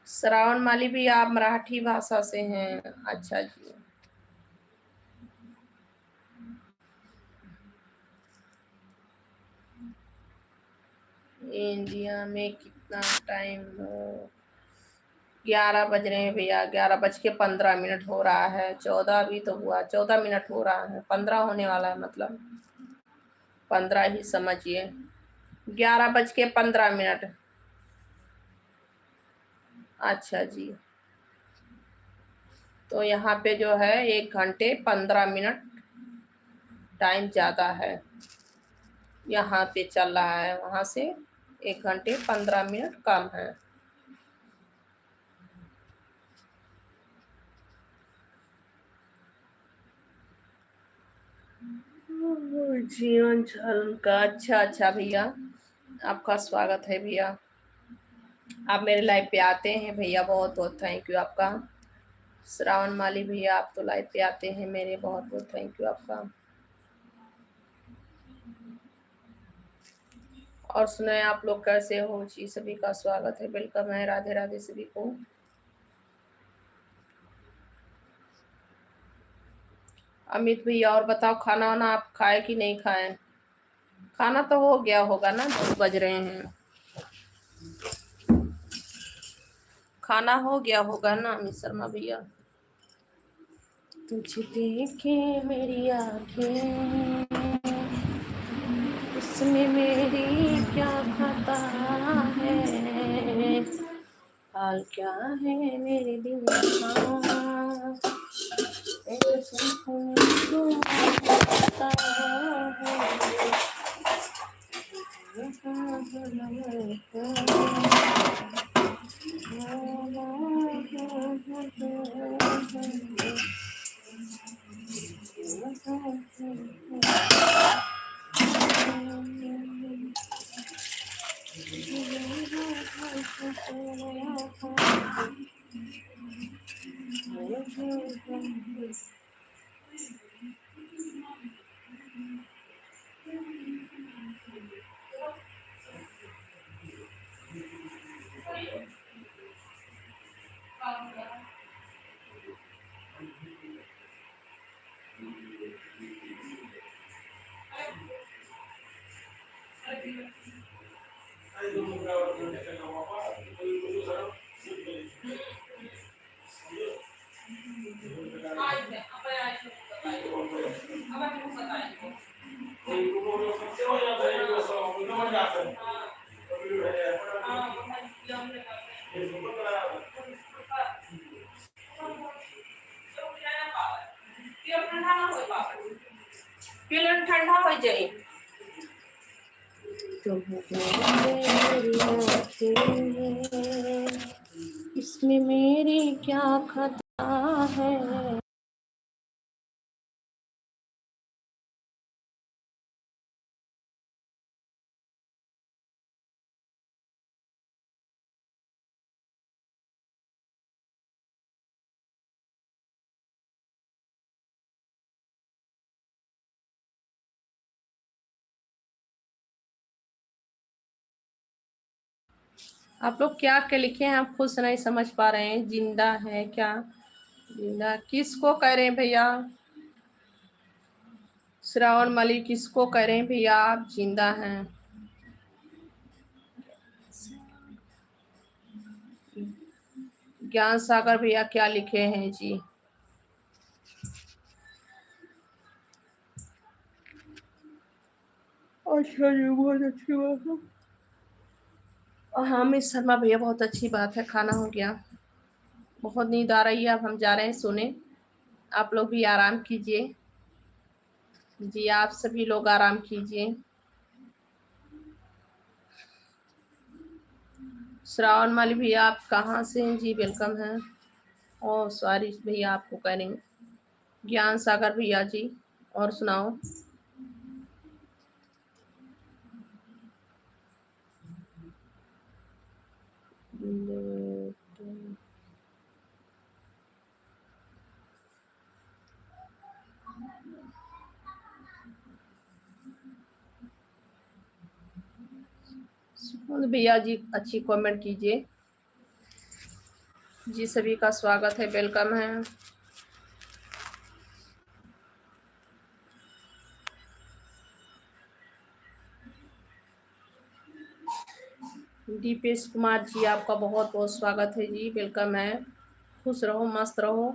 श्रावण माली भी आप मराठी भाषा से हैं, अच्छा जी। इंडिया में कितना टाइम हो? 11 बज रहे हैं भैया, 11:15 हो रहा है। 14 भी तो हुआ, 14 मिनट हो रहा है, 15 होने वाला है, मतलब 15 ही समझिए। 11:15। अच्छा जी, तो यहाँ पे जो है 1 घंटे 15 मिनट टाइम ज़्यादा है, यहाँ पे चल रहा है, वहाँ से 1 घंटे 15 मिनट कम है। जीवन झल का, अच्छा अच्छा भैया, आपका स्वागत है भैया। आप मेरे लाइव पे आते हैं भैया, बहुत बहुत थैंक यू आपका। श्रावण माली भैया आप तो लाइव पे आते हैं मेरे, बहुत बहुत थैंक यू आपका। और सुनाए आप लोग कैसे हो जी? सभी का स्वागत है, वेलकम है, राधे राधे सभी को। अमित भैया और बताओ, खाना वाना आप खाए कि नहीं खाए? खाना तो हो गया होगा ना, 10 बज रहे हैं, खाना हो गया होगा ना अमित शर्मा भैया। तुझे देखे मेरी आंखें, उसमें मेरी क्या खता है, हाल क्या है मेरे दिल का, ठंडा हो जाए। इसमें मेरी क्या खता है। आप लोग क्या क्या लिखे हैं, आप खुद से नहीं समझ पा रहे हैं। जिंदा है क्या? जिंदा किसको कह रहे हैं भैया? श्रावण माली किसको कह रहे हैं भैया आप जिंदा हैं? ज्ञान सागर भैया क्या लिखे हैं जी? अच्छा जी, बहुत अच्छी बात है। हाँ मिस शर्मा भैया, बहुत अच्छी बात है, खाना हो गया। बहुत नींद आ रही है, अब हम जा रहे हैं सोने। आप लोग भी आराम कीजिए। जी, आप सभी लोग आराम कीजिए। श्रावण माली भैया, आप कहाँ से हैं जी? वेलकम है। और सॉरी भैया, आपको करेंगे। ज्ञान सागर भैया जी, और सुनाओ। सुकुंद भैया जी, अच्छी कमेंट कीजिए। जी, सभी का स्वागत है, वेलकम है। दीपेश कुमार जी, आपका बहुत बहुत स्वागत है जी, वेलकम है। खुश रहो, मस्त रहो,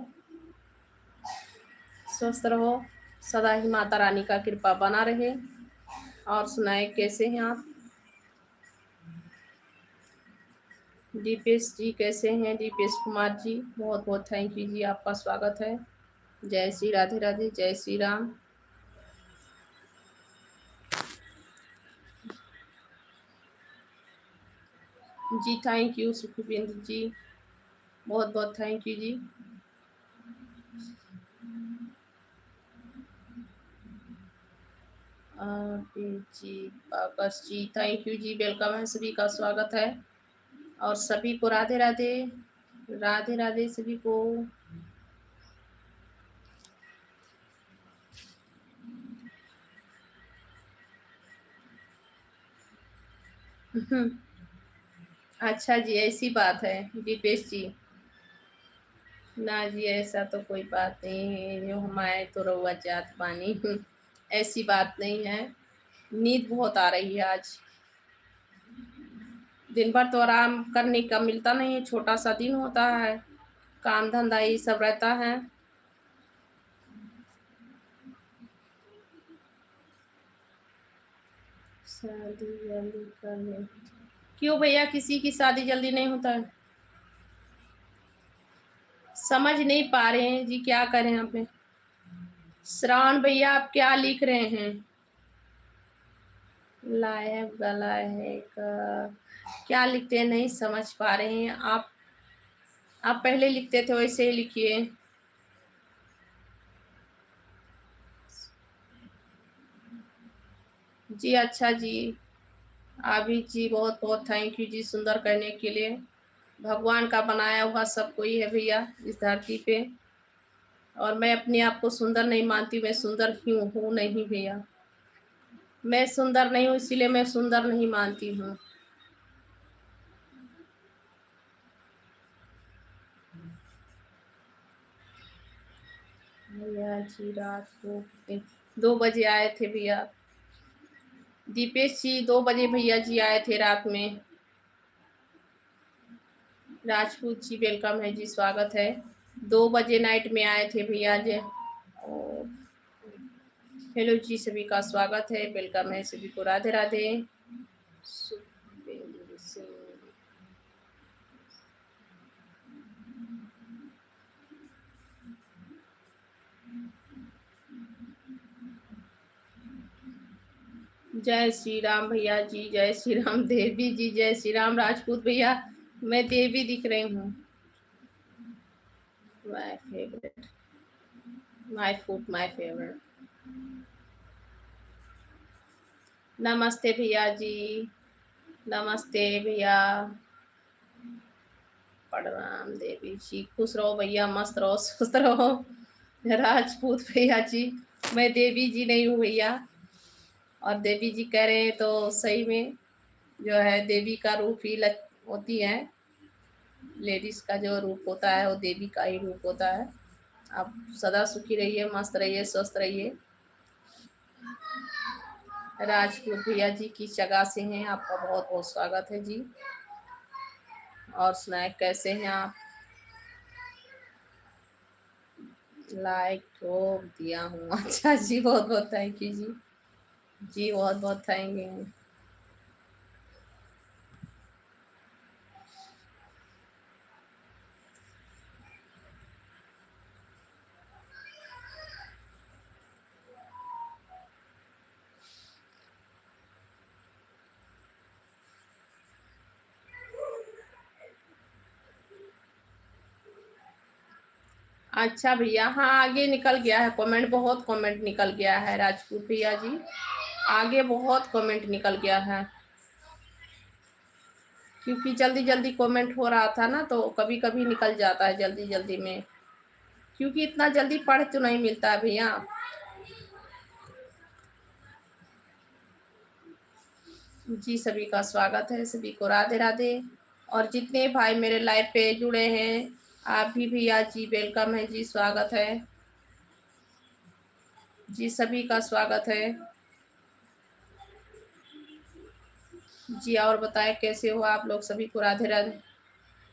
स्वस्थ रहो, सदा ही माता रानी का कृपा बना रहे। और सुनाए, कैसे हैं आप? दीपेश जी कैसे हैं? दीपेश कुमार जी, बहुत बहुत थैंक यू जी, आपका स्वागत है। जय श्री राधे राधे, जय श्री राम। जी थैंक यू सुखविंद्र जी, बहुत बहुत थैंक यू जी। जी आकाश जी, थैंक यू जी, वेलकम है, सभी का स्वागत है। और सभी को राधे राधे, राधे राधे सभी को। अच्छा जी, ऐसी बात है दीपेश जी। ना जी, ऐसा तो कोई बात नहीं है, जो हम आए तो रउआ जात पानी। ऐसी बात नहीं है। नींद बहुत आ रही है आज। दिन भर तो आराम करने का मिलता नहीं है, छोटा सा दिन होता है, काम धंधा ये सब रहता है। शादी जल्दी करने, क्यों भैया, किसी की शादी जल्दी नहीं होता है? समझ नहीं पा रहे हैं जी, क्या करें यहाँ पे? श्रावण भैया, आप क्या लिख रहे हैं? लायक गला है का क्या लिखते हैं, नहीं समझ पा रहे हैं आप। आप पहले लिखते थे वैसे ही लिखिए। जी अच्छा जी, अभी जी बहुत बहुत थैंक यू जी, सुंदर करने के लिए। भगवान का बनाया हुआ सब कोई है भैया इस धरती पे। और मैं अपने आप को सुंदर नहीं मानती, मैं सुंदर क्यों हूँ नहीं भैया। मैं सुंदर नहीं हूँ, इसीलिए मैं सुंदर नहीं मानती हूँ। भैया जी रात को 2 बजे आए थे भैया। दीपेश जी 2 बजे भैया जी आए थे रात में। राजपूत जी वेलकम है जी, स्वागत है। 2 बजे नाइट में आए थे भैया जी। और हेलो जी, सभी का स्वागत है, वेलकम है सभी को, राधे राधे। सुखविंदर सिंह, जय श्री राम भैया जी, जय श्री राम। देवी जी जय श्री राम। राजपूत भैया, मैं देवी दिख रही हूँ। My favourite, my food my favourite. नमस्ते भैया जी, नमस्ते भैया, प्रणाम देवी जी, खुश रहो भैया, मस्त रहो, स्वस्थ रहो। राजपूत भैया जी, मैं देवी जी नहीं हूँ भैया। और देवी जी कह रहे हैं तो सही में जो है देवी का रूप ही होती है। लेडीज का जो रूप होता है वो देवी का ही रूप होता है। आप सदा सुखी रहिए, मस्त रहिए, स्वस्थ रहिए। राजपूत भैया जी की जगह से हैं, आपका बहुत बहुत स्वागत है जी। और सुनाए, कैसे हैं आप? लाइक ठोक दिया हूँ। अच्छा जी, बहुत बहुत थैंक यू जी। जी बहुत बहुत थैंक यू। अच्छा भैया, हाँ आगे निकल गया है कमेंट, बहुत कमेंट निकल गया है राजपूत भैया जी, आगे बहुत कमेंट निकल गया है, क्योंकि जल्दी जल्दी कमेंट हो रहा था ना, तो कभी कभी निकल जाता है जल्दी जल्दी में, क्योंकि इतना जल्दी पढ़ तो नहीं मिलता है भैया। जी सभी का स्वागत है, सभी को राधे राधे। और जितने भाई मेरे लाइव पे जुड़े हैं, आप भी भैया जी वेलकम है जी, स्वागत है जी, सभी का स्वागत है जी। और बताएं कैसे हो आप लोग, सभी को राधे राधे।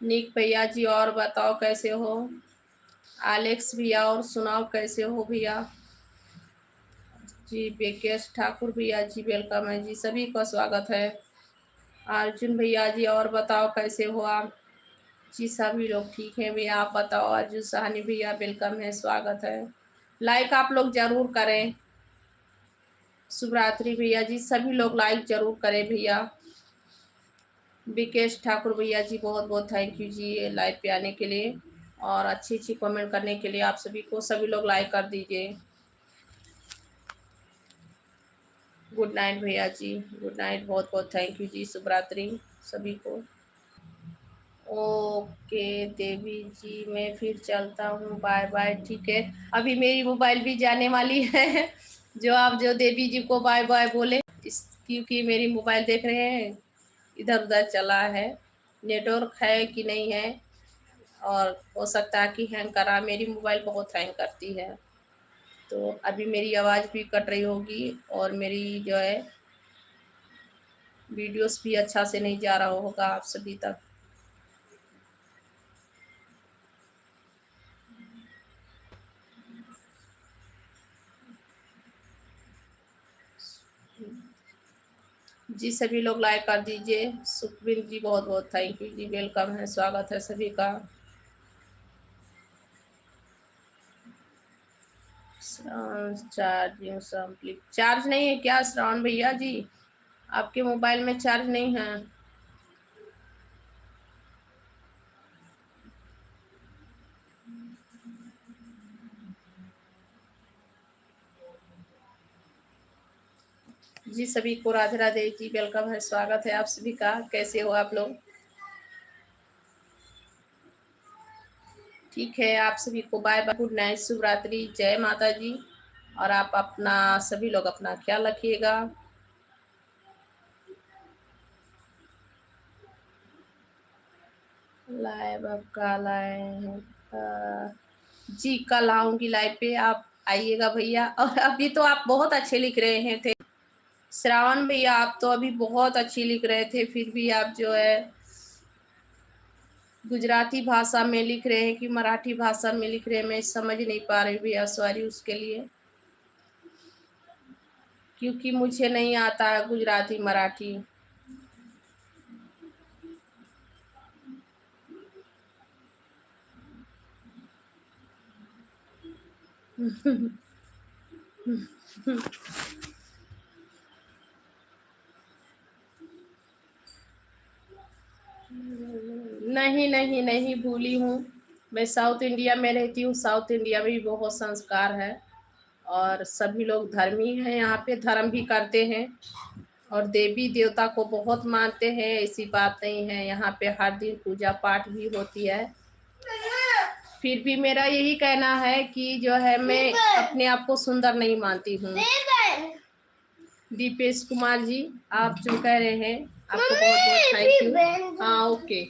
निक भैया जी और बताओ कैसे हो, एलेक्स भैया और सुनाओ कैसे हो भैया जी। बेकेश ठाकुर भैया जी वेलकम है जी, सभी का स्वागत है। अर्जुन भैया जी और बताओ कैसे हो आप जी, सभी लोग ठीक हैं भैया, आप बताओ। अर्जुन साहनी भैया वेलकम है, स्वागत है। लाइक आप लोग जरूर करें। शुभरात्रि भैया जी, सभी लोग लाइक जरूर करें भैया। विकेश ठाकुर भैया जी बहुत बहुत थैंक यू जी लाइव पे आने के लिए और अच्छी अच्छी कमेंट करने के लिए, आप सभी को, सभी लोग लाइक कर दीजिए। गुड नाइट भैया जी, गुड नाइट, बहुत बहुत थैंक यू जी, शुभरात्रि सभी को। ओके देवी जी, मैं फिर चलता हूँ, बाय बाय, ठीक है। अभी मेरी मोबाइल भी जाने वाली है जो आप जो देवी जी को बाय बाय बोले, इस क्योंकि मेरी मोबाइल देख रहे हैं इधर उधर चला है, नेटवर्क है कि नहीं है, और हो सकता है कि हैंग करा, मेरी मोबाइल बहुत हैंग करती है, तो अभी मेरी आवाज़ भी कट रही होगी और मेरी जो है वीडियोस भी अच्छा से नहीं जा रहा होगा आप सभी तक। जी सभी लोग लाइक कर दीजिए। सुखबीर जी बहुत बहुत थैंक यू जी, वेलकम है, स्वागत है सभी का। चार्ज नहीं है क्या श्रावण भैया जी, आपके मोबाइल में चार्ज नहीं है? जी सभी को राधे राधे जी, वेलकम है, स्वागत है आप सभी का। कैसे हो आप लोग? ठीक है, आप सभी को बाय बाय, गुड नाइट, शुभ रात्रि, जय माता जी। और आप अपना सभी लोग अपना ख्याल रखिएगा। लाइव अब कल आए हैं? जी कल आऊंगी लाइव पे, आप आइएगा भैया। और अभी तो आप बहुत अच्छे लिख रहे हैं थे श्रावण भैया, आप तो अभी बहुत अच्छी लिख रहे थे, फिर भी आप जो है गुजराती भाषा में लिख रहे हैं कि मराठी भाषा में लिख रहे हैं, मैं समझ नहीं पा रही भैया, सॉरी उसके लिए, क्योंकि मुझे नहीं आता है गुजराती मराठी। नहीं नहीं नहीं भूली हूँ, मैं साउथ इंडिया में रहती हूँ, साउथ इंडिया में भी बहुत संस्कार है और सभी लोग धर्मी हैं, यहाँ पे धर्म भी करते हैं और देवी देवता को बहुत मानते हैं, ऐसी बात नहीं है, यहाँ पे हर दिन पूजा पाठ भी होती है। फिर भी मेरा यही कहना है कि जो है मैं अपने आप को सुंदर नहीं मानती हूँ। दीपेश कुमार जी, आप जो कह रहे हैं आपको बहुत बहुत थैंक यू। हाँ ओके,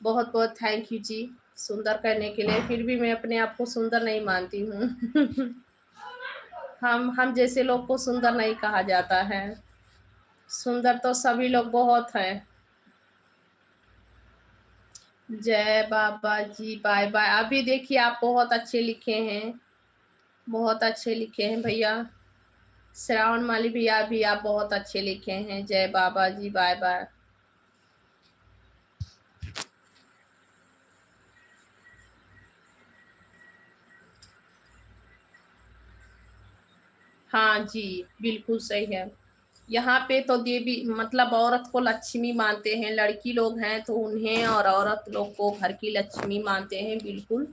बहुत बहुत थैंक यू जी सुंदर करने के लिए, फिर भी मैं अपने आप को सुंदर नहीं मानती हूँ। हम जैसे लोग को सुंदर नहीं कहा जाता है, सुंदर तो सभी लोग बहुत हैं। जय बाबा जी, बाय बाय। अभी देखिए आप बहुत अच्छे लिखे हैं, बहुत अच्छे लिखे हैं भैया। श्रावण माली भैया भी आप बहुत अच्छे लिखे हैं, जय बाबा जी, बाय बाय। हाँ जी, बिल्कुल सही है। यहाँ पे तो देवी मतलब औरत को लक्ष्मी मानते हैं, लड़की लोग हैं तो उन्हें, और औरत लोग को घर की लक्ष्मी मानते हैं, बिल्कुल।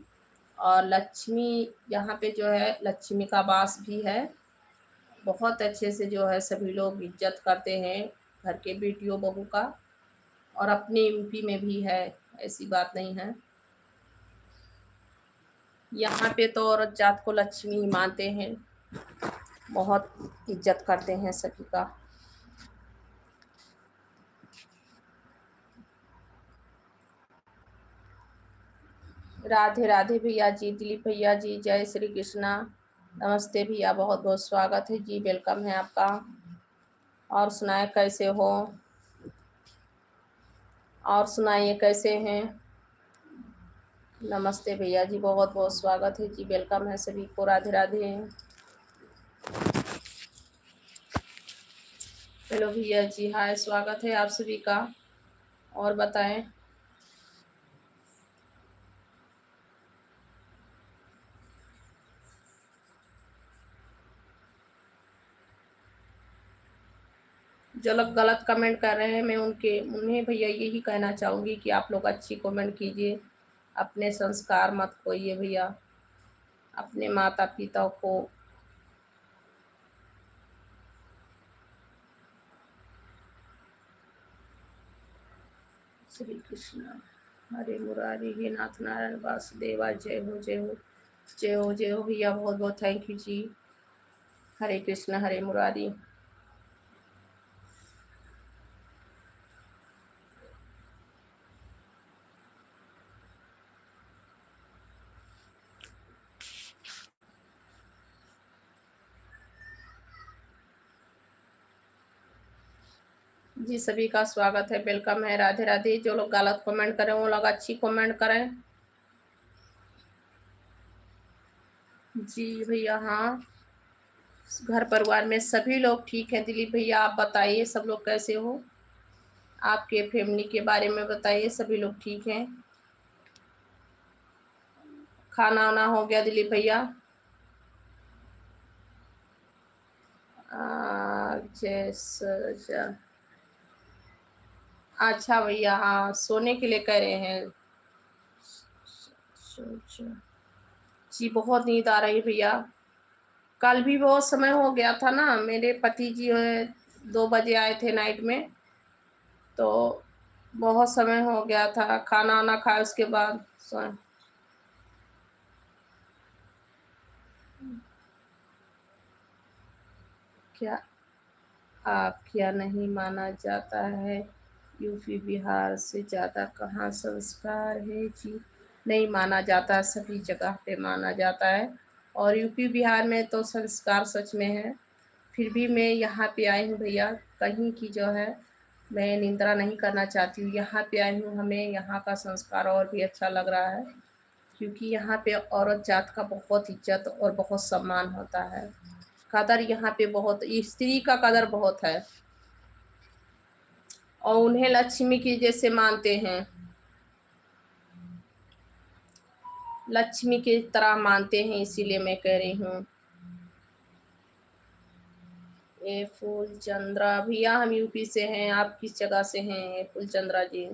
और लक्ष्मी यहाँ पे जो है लक्ष्मी का वास भी है। बहुत अच्छे से जो है सभी लोग इज्जत करते हैं घर के बेटियों बहू का, और अपने यूपी में भी है, ऐसी बात नहीं है। यहाँ पे तो औरत जात को लक्ष्मी ही मानते हैं, बहुत इज्जत करते हैं सभी का। राधे राधे भैया जी, दिलीप भैया जी, जय श्री कृष्णा। नमस्ते भैया, बहुत बहुत स्वागत है जी, वेलकम है आपका। और सुनाए कैसे हो, और सुनाइए कैसे हैं। नमस्ते भैया जी, बहुत बहुत स्वागत है जी, वेलकम है सभी को, राधे राधे। हेलो भैया जी, हाय, स्वागत है आप सभी का। और बताएं। जो लोग गलत कमेंट कर रहे हैं, मैं उन्हें भैया यही कहना चाहूँगी कि आप लोग अच्छी कमेंट कीजिए, अपने संस्कार मत खोइए भैया, अपने माता पिता को। श्री कृष्ण हरे मुरारी, हे नाथ नारायण वासुदेवा, जय हो जय हो जय हो जय हो भैया, बहुत बहुत थैंक यू जी। हरे कृष्ण हरे मुरारी। जी सभी का स्वागत है, वेलकम है, राधे राधे। जो लोग गलत कमेंट करें वो लोग अच्छी कमेंट करें जी भैया। हाँ, घर परिवार में सभी लोग ठीक है। दिलीप भैया आप बताइए, सब लोग कैसे हो, आपके फैमिली के बारे में बताइए, सभी लोग ठीक हैं। खाना वाना हो गया दिलीप भैया? जैसा अच्छा भैया, हाँ सोने के लिए कह रहे हैं। जी बहुत नींद आ रही भैया। कल भी बहुत समय हो गया था ना, मेरे पति जी 2 बजे आए थे नाइट में, तो बहुत समय हो गया था, खाना वाना खाए उसके बाद सोए। क्या आप क्या नहीं माना जाता है, यूपी बिहार से ज़्यादा कहाँ संस्कार है जी? नहीं माना जाता, सभी जगह पे माना जाता है, और यूपी बिहार में तो संस्कार सच में है। फिर भी मैं यहाँ पे आई हूँ भैया, कहीं की जो है मैं निंदा नहीं करना चाहती हूँ, यहाँ पे आई हूँ, हमें यहाँ का संस्कार और भी अच्छा लग रहा है, क्योंकि यहाँ पे औरत जात का बहुत इज्जत और बहुत सम्मान होता है। कदर यहाँ पे बहुत, स्त्री का कदर बहुत है, और उन्हें लक्ष्मी की जैसे मानते हैं, लक्ष्मी की तरह मानते हैं, इसीलिए मैं कह रही हूँ। ये फूल चंद्रा भैया, हम यूपी से हैं, आप किस जगह से हैं ये फूल चंद्रा जी?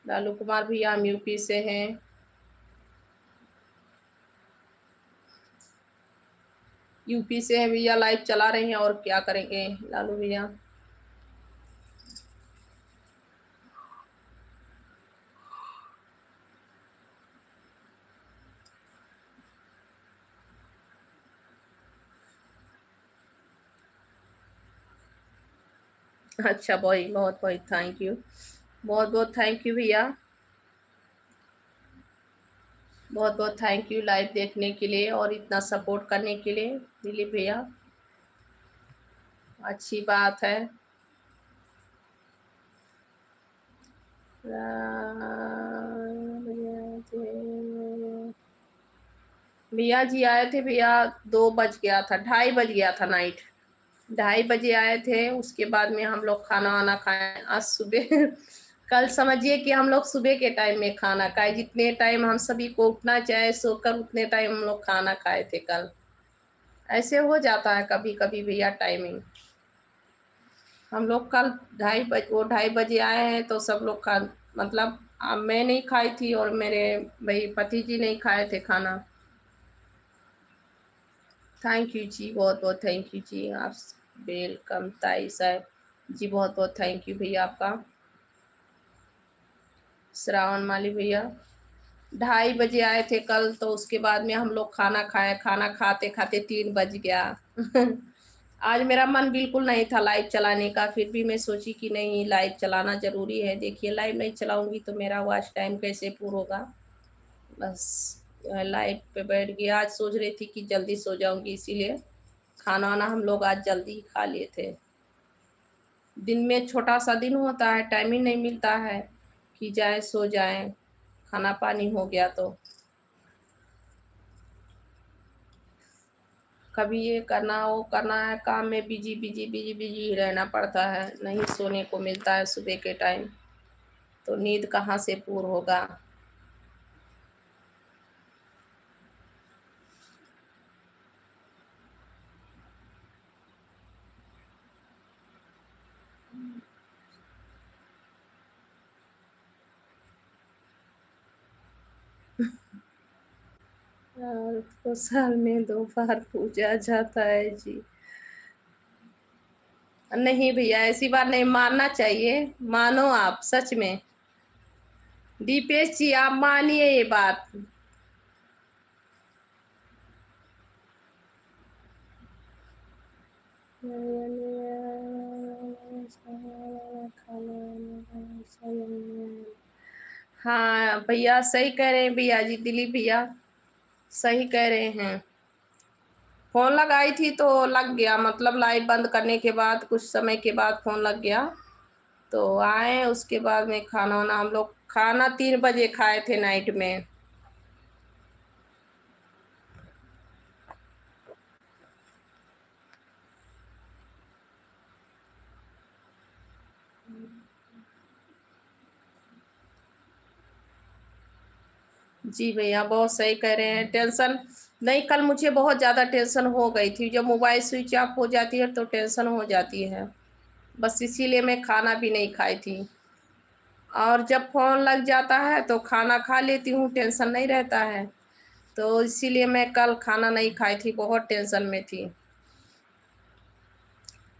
लालू कुमार भैया, हम यूपी से हैं। यूपी से हैं भैया, लाइव चला रहे हैं, और क्या करेंगे लालू भैया। अच्छा भाई, बहुत बहुत थैंक यू, बहुत बहुत थैंक यू भैया, बहुत बहुत थैंक यू लाइव देखने के लिए और इतना सपोर्ट करने के लिए दिलीप भैया, अच्छी बात है। भैया जी आए थे भैया, 2 बज गया था, 2:30 बज गया था नाइट, 2:30 बजे आए थे। उसके बाद में हम लोग खाना वाना खाए आज सुबह। कल समझिए कि हम लोग सुबह के टाइम में खाना खाए, जितने टाइम हम सभी को उठना चाहे सोकर उतने टाइम हम लोग खाना खाए थे कल। ऐसे हो जाता है कभी कभी भैया टाइमिंग। हम लोग कल 2:30 बजे, वो 2:30 बजे आए हैं, तो सब लोग खा, मतलब मैं नहीं खाई थी और मेरे भाई पति जी नहीं खाए थे खाना। थैंक यू जी, बहुत बहुत थैंक यू जी। आप वेलकम ताई साहब जी, बहुत बहुत थैंक यू भैया आपका। श्रावण माली भैया 2:30 बजे आए थे कल, तो उसके बाद में हम लोग खाना खाए, खाना खाते खाते 3 बज गया। आज मेरा मन बिल्कुल नहीं था लाइव चलाने का, फिर भी मैं सोची कि नहीं लाइव चलाना ज़रूरी है। देखिए लाइव नहीं चलाऊंगी तो मेरा वॉच टाइम कैसे पूरा होगा। बस लाइव पे बैठ गया। आज सोच रही थी कि जल्दी सो जाऊंगी, इसीलिए खाना वाना हम लोग आज जल्दी ही खा लिए थे। दिन में छोटा सा दिन होता है, टाइम ही नहीं मिलता है कि जाए सो जाए, खाना पानी हो गया तो कभी ये करना वो करना है, काम में बिजी बिजी बिजी बिजी ही रहना पड़ता है, नहीं सोने को मिलता है सुबह के टाइम, तो नींद कहाँ से पूर्ण होगा। और तो साल में 2 बार पूजा जाता है जी। नहीं भैया ऐसी बात नहीं, मानना चाहिए, मानो आप सच में। दीपेश जी आप मानिए ये बात। हाँ भैया सही कह रहे हैं भैया जी, दिलीप भैया सही कह रहे हैं। फोन लगाई थी तो लग गया, मतलब लाइट बंद करने के बाद कुछ समय के बाद फोन लग गया, तो आए उसके बाद में खाना वाना, हम लोग खाना 3 बजे खाए थे नाइट में। जी भैया बहुत सही कह रहे हैं। टेंशन नहीं, कल मुझे बहुत ज़्यादा टेंशन हो गई थी, जब मोबाइल स्विच ऑफ हो जाती है तो टेंशन हो जाती है, बस इसीलिए मैं खाना भी नहीं खाई थी। और जब फ़ोन लग जाता है तो खाना खा लेती हूँ, टेंशन नहीं रहता है, तो इसीलिए मैं कल खाना नहीं खाई थी, बहुत टेंशन में थी।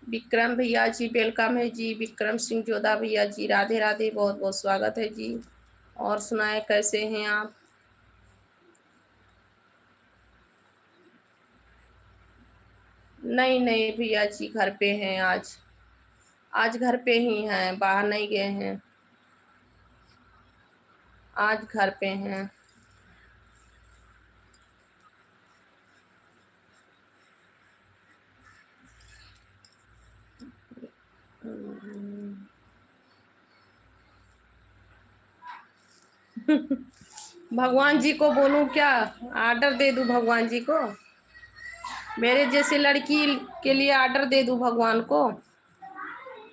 विक्रम भैया जी वेलकम है जी, विक्रम सिंह जोधा भैया जी राधे राधे, बहुत बहुत स्वागत है जी। और सुनाए कैसे हैं आप। नहीं नहीं भैया जी घर पे हैं आज, आज घर पे ही हैं, बाहर नहीं गए हैं, आज घर पे हैं। भगवान जी को बोलूं क्या, ऑर्डर दे दूं भगवान जी को, मेरे जैसे लड़की के लिए ऑर्डर दे दूं भगवान को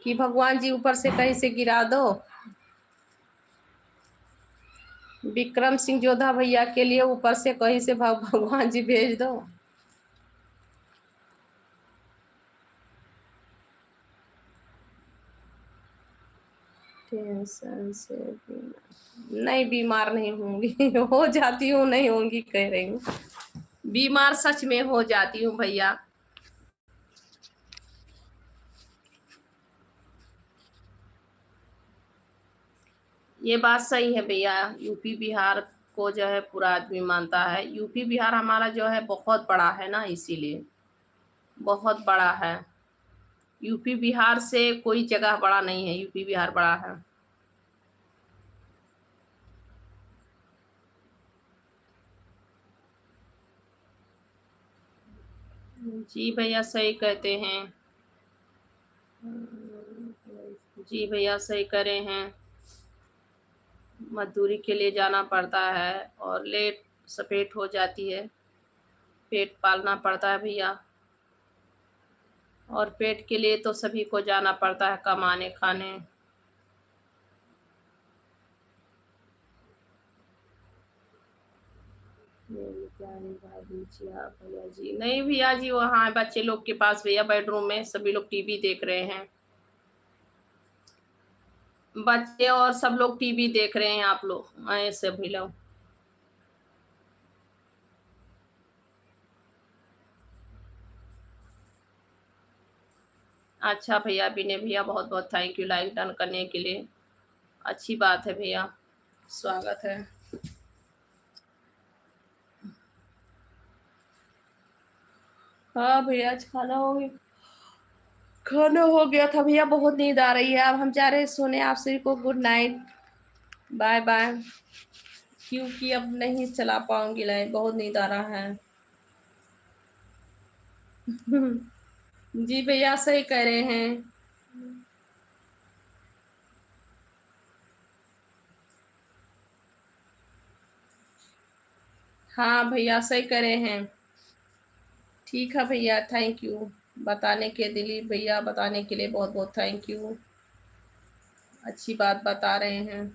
कि भगवान जी ऊपर से कहीं से गिरा दो। विक्रम सिंह जोधा भैया के लिए ऊपर से कहीं से भगवान जी भेज दो। टेंशन से नहीं, बीमार नहीं होंगी। हो जाती हूँ, नहीं होंगी कह रही हूँ, बीमार सच में हो जाती हूँ भैया। ये बात सही है भैया, यूपी बिहार को जो है पूरा आदमी मानता है, यूपी बिहार हमारा जो है बहुत बड़ा है ना, इसीलिए बहुत बड़ा है। यूपी बिहार से कोई जगह बड़ा नहीं है, यूपी बिहार बड़ा है। जी भैया सही कहते हैं। जी भैया सही करे हैं, मजदूरी के लिए जाना पड़ता है और लेट सपेट हो जाती है, पेट पालना पड़ता है भैया, और पेट के लिए तो सभी को जाना पड़ता है कमाने खाने। भैया जी नहीं, भैया जी वहाँ बच्चे लोग के पास भैया बेडरूम में सभी लोग टीवी देख रहे हैं। बच्चे और सब लोग टीवी देख रहे हैं, आप लोग आए सभी लोग। अच्छा भैया, विनय भैया बहुत बहुत थैंक यू लाइक डन करने के लिए। अच्छी बात है भैया, स्वागत है। हाँ भैया, आज खाना हो गया। खाना हो गया था भैया, बहुत नींद आ रही है, अब हम जा रहे हैं सोने। आप सभी को गुड नाइट, बाय बाय। क्योंकि अब नहीं चला पाऊंगी लाइट, बहुत नींद आ रहा है। जी भैया, सही कह रहे हैं। हाँ भैया, सही कह रहे हैं। ठीक है भैया, थैंक यू बताने के, दिलीप भैया बताने के लिए बहुत बहुत थैंक यू। अच्छी बात बता रहे हैं।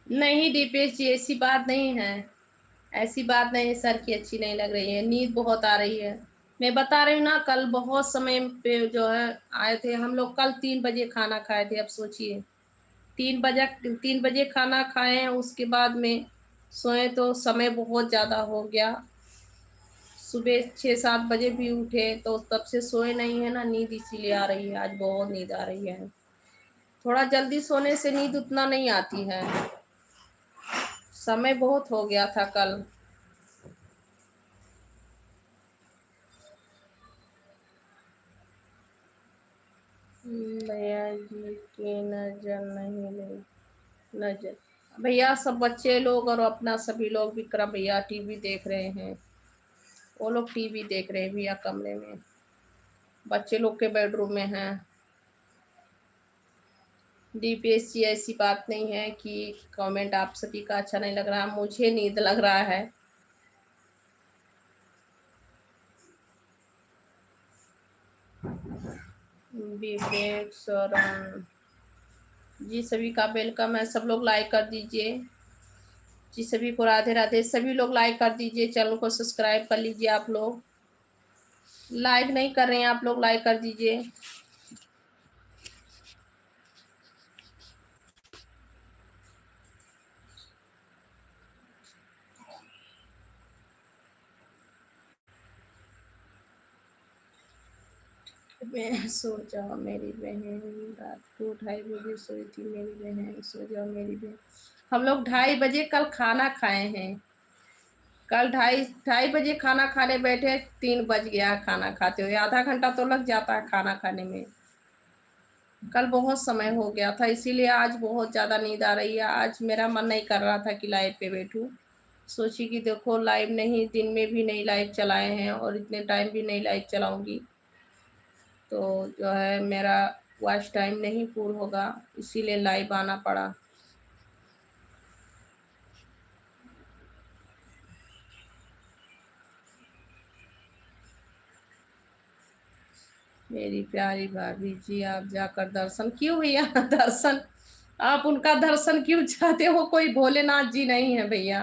नहीं दीपेश जी, ऐसी बात नहीं है। ऐसी बात नहीं है सर की अच्छी नहीं लग रही है, नींद बहुत आ रही है। मैं बता रही हूँ ना, कल बहुत समय पे जो है आए थे हम लोग, कल 3 बजे खाना खाए थे। अब सोचिए, 3 बजे, 3 बजे खाना खाए हैं, उसके बाद में सोए तो समय बहुत ज़्यादा हो गया। सुबह 6-7 बजे भी उठे, तो तब से सोए नहीं है ना, नींद इसीलिए आ रही है, आज बहुत नींद आ रही है। थोड़ा जल्दी सोने से नींद उतना नहीं आती है, समय बहुत हो गया था कल। भैया जी की नजर नहीं लगी। नजर भैया, सब बच्चे लोग और अपना सभी लोग, विक्रम भैया टीवी देख रहे हैं। वो लोग टीवी देख रहे हैं भैया कमरे में, बच्चे लोग के बेडरूम में हैं। दीपेश जी, ऐसी बात नहीं है कि कमेंट आप सभी का अच्छा नहीं लग रहा, मुझे नींद लग रहा है। विवेक शरण जी, सभी का वेलकम है। सब लोग लाइक कर दीजिए जी, सभी को राधे राधे। सभी लोग लाइक कर दीजिए, चैनल को सब्सक्राइब कर लीजिए। आप लोग लाइक नहीं कर रहे हैं, आप लोग लाइक कर दीजिए। मैं सो जाओ मेरी बहन, रात को 2:30 बजे सोई थी मेरी बहन, सो जाओ मेरी बहन। हम लोग 2:30 बजे कल खाना खाए हैं। कल ढाई ढाई बजे खाना खाने बैठे, 3 बज गया खाना खाते हुए, आधा घंटा तो लग जाता है खाना खाने में। कल बहुत समय हो गया था, इसीलिए आज बहुत ज़्यादा नींद आ रही है। आज मेरा मन नहीं कर रहा था कि लाइव पे बैठूं। सोची कि देखो, लाइव नहीं, दिन में भी नहीं लाइव चलाए हैं और इतने टाइम भी नहीं लाइव चलाऊंगी, तो जो है मेरा वॉच टाइम नहीं पूरा होगा, इसीलिए लाइव आना पड़ा। मेरी प्यारी भाभी जी, आप जाकर दर्शन क्यों भैया? दर्शन, आप उनका दर्शन क्यों चाहते हो? कोई भोलेनाथ जी नहीं है भैया।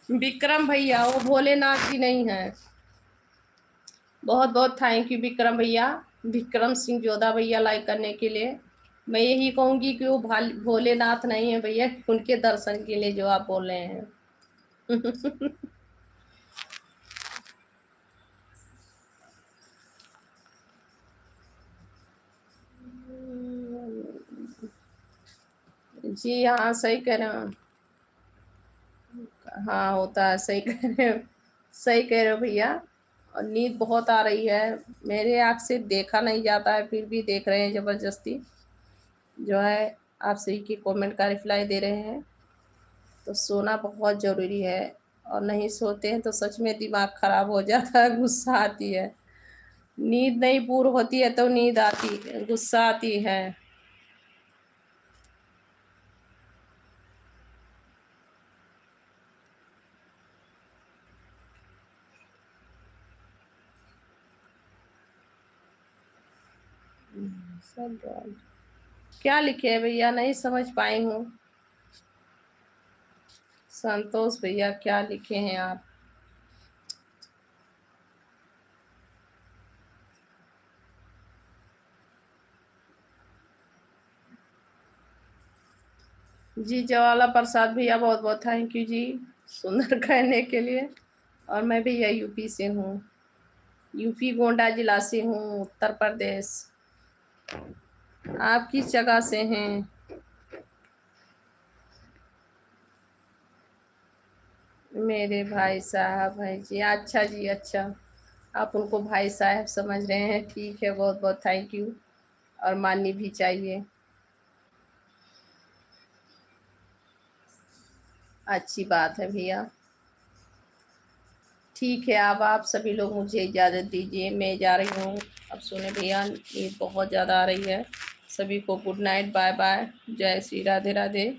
विक्रम भैया, वो भोलेनाथ जी नहीं है। बहुत बहुत थैंक यू विक्रम भैया, विक्रम सिंह जोधा भैया लाइक करने के लिए। मैं यही कहूँगी कि वो भोलेनाथ नहीं है भैया, उनके दर्शन के लिए जो आप बोल रहे हैं। जी हाँ, सही कह रहे हैं। हाँ होता है, सही कह रहे हो, सही कह रहे हो भैया। और नींद बहुत आ रही है, मेरे आँख से देखा नहीं जाता है, फिर भी देख रहे हैं ज़बरदस्ती। जो है आप सही की कमेंट का रिप्लाई दे रहे हैं। तो सोना बहुत ज़रूरी है, और नहीं सोते हैं तो सच में दिमाग ख़राब हो जाता है, गुस्सा आती है। नींद नहीं पूरी होती है तो नींद आती, गुस्सा आती है। सब क्या लिखे हैं भैया, नहीं समझ पाई हूँ। संतोष भैया क्या लिखे हैं आप? जी ज्वाला प्रसाद भैया बहुत बहुत थैंक यू जी, सुंदर कहने के लिए। और मैं भैया यूपी से हूँ, यूपी गोंडा जिला से हूँ, उत्तर प्रदेश। आप किस जगह से हैं? मेरे भाई साहब हैं जी, अच्छा जी अच्छा। आप उनको भाई साहब समझ रहे हैं, ठीक है, बहुत बहुत थैंक यू। और माननी भी चाहिए, अच्छी बात है भैया। ठीक है, अब आप सभी लोग मुझे इजाज़त दीजिए, मैं जा रही हूँ। अब सुने भैया, नींद बहुत ज़्यादा आ रही है। सभी को गुड नाइट, बाय बाय, जय श्री राधे राधे।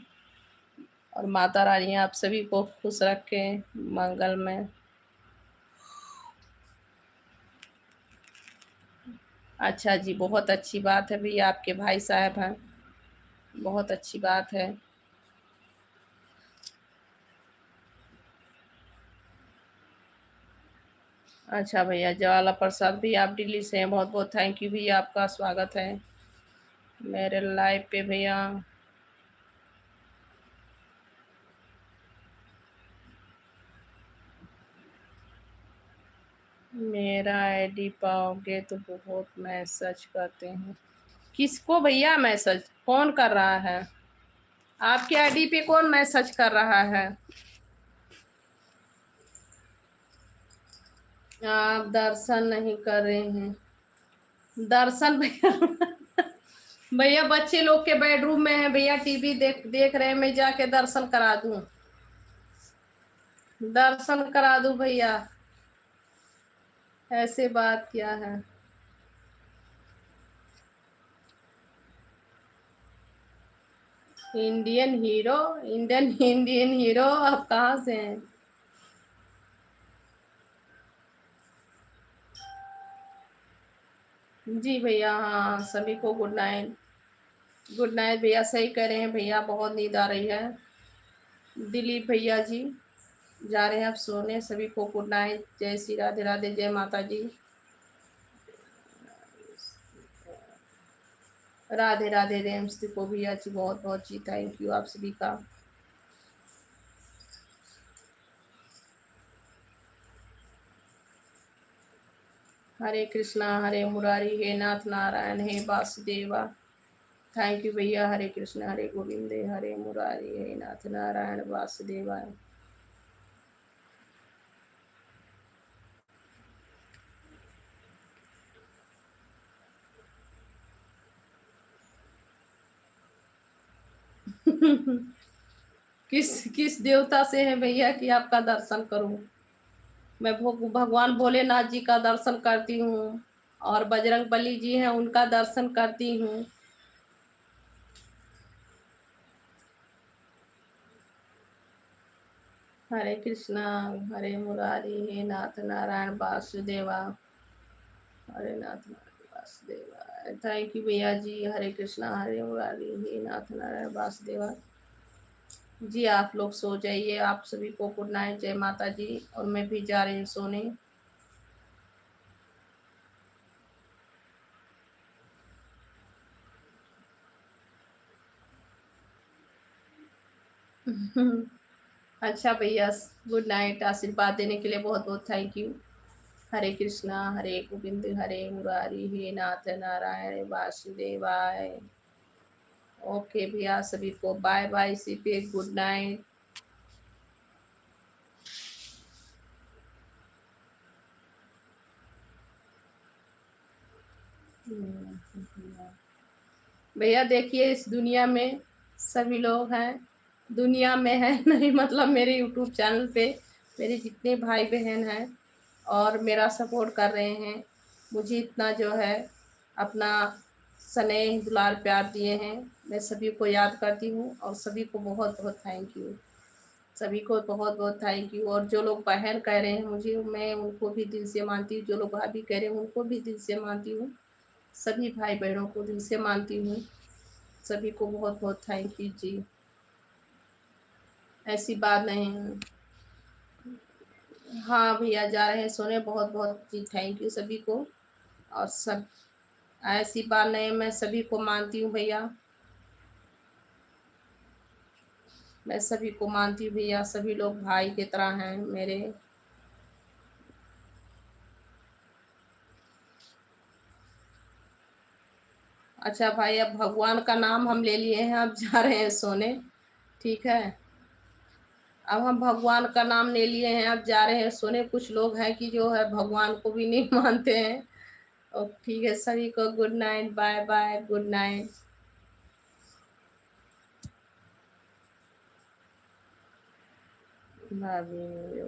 और माता रानी आप सभी को खुश रखें, मंगल में। अच्छा जी, बहुत अच्छी बात है भैया, आपके भाई साहब हैं, बहुत अच्छी बात है। अच्छा भैया, ज्वाला प्रसाद भी आप दिल्ली से हैं, बहुत बहुत थैंक यू भैया, आपका स्वागत है मेरे लाइव पे भैया। मेरा आईडी पाओगे तो बहुत मैसेज करते हैं। किसको भैया मैसेज, कौन कर रहा है? आपके आईडी पे कौन मैसेज कर रहा है? आप दर्शन नहीं कर रहे हैं? दर्शन भैया भैया बच्चे लोग के बेडरूम में है भैया, टीवी देख देख रहे हैं, मैं जाके दर्शन करा दूं? दर्शन करा दूं भैया? ऐसे बात क्या है? Indian hero? इंडियन हीरो आप कहाँ से हैं? जी भैया, हाँ सभी को गुड नाइट। गुड नाइट भैया, सही कह रहे हैं भैया, बहुत नींद आ रही है। दिलीप भैया जी जा रहे हैं अब सोने, सभी को गुड नाइट, जय श्री राधे राधे, जय माता जी, राधे राधे। रेम्स को भैया जी बहुत बहुत जी थैंक यू आप सभी का। हरे मुरारी, हे नाथ नारायण, हे वासुदेवा। थैंक यू भैया, हरे कृष्णा हरे गोविंदे, हरे मुरारी, हे नाथ नारायण वासुदेवा। किस किस देवता से है भैया कि आपका दर्शन करूं? मैं भगवान भोलेनाथ जी का दर्शन करती हूँ, और बजरंग बली जी हैं उनका दर्शन करती हूँ। हरे कृष्णा, हरे मुरारी, हे नाथ नारायण वासुदेवा, हरे नाथ नारायण वासुदेवा। थैंक यू भैया जी, हरे कृष्णा हरे मुरारी, हे नाथ नारायण वासुदेवा। जी आप लोग सो जाइए, आप सभी को गुड नाइट, जय माता जी, और मैं भी जा रही हूँ सोने। अच्छा भैया, गुड नाइट, आशीर्वाद देने के लिए बहुत बहुत थैंक यू। हरे कृष्णा हरे गोविंद, हरे मुरारी, हे नाथ नारायण वासुदेवाय। ओके भैया, सभी को बाय बाय, सी पे गुड नाइट। भैया देखिए, इस दुनिया में सभी लोग हैं, दुनिया में है नहीं, मतलब मेरे यूट्यूब चैनल पे मेरे जितने भाई बहन हैं और मेरा सपोर्ट कर रहे हैं, मुझे इतना जो है अपना स्नेह दुलार प्यार दिए हैं, मैं सभी को याद करती हूँ, और सभी को बहुत बहुत थैंक यू, सभी को बहुत बहुत थैंक यू। और जो लोग बहन कह रहे हैं मुझे, मैं उनको भी दिल से मानती हूँ, जो लोग भाभी कह रहे हैं उनको भी दिल से मानती हूँ। सभी भाई बहनों को दिल से मानती हूँ। सभी को बहुत बहुत थैंक यू जी। ऐसी बात नहीं है। हाँ भैया जा रहे हैं सोने। बहुत बहुत जी थैंक यू सभी को। और सब ऐसी बात नहीं, मैं सभी को मानती हूँ भैया। मैं सभी को मानती हूँ भैया। सभी लोग भाई की तरह हैं मेरे। अच्छा भाई, अब भगवान का नाम हम ले लिए हैं, अब जा रहे हैं सोने। ठीक है, अब हम भगवान का नाम ले लिए हैं, अब जा रहे हैं सोने। कुछ लोग हैं कि जो है भगवान को भी नहीं मानते हैं। और ठीक है, सभी को good night, bye bye, good night. भाभी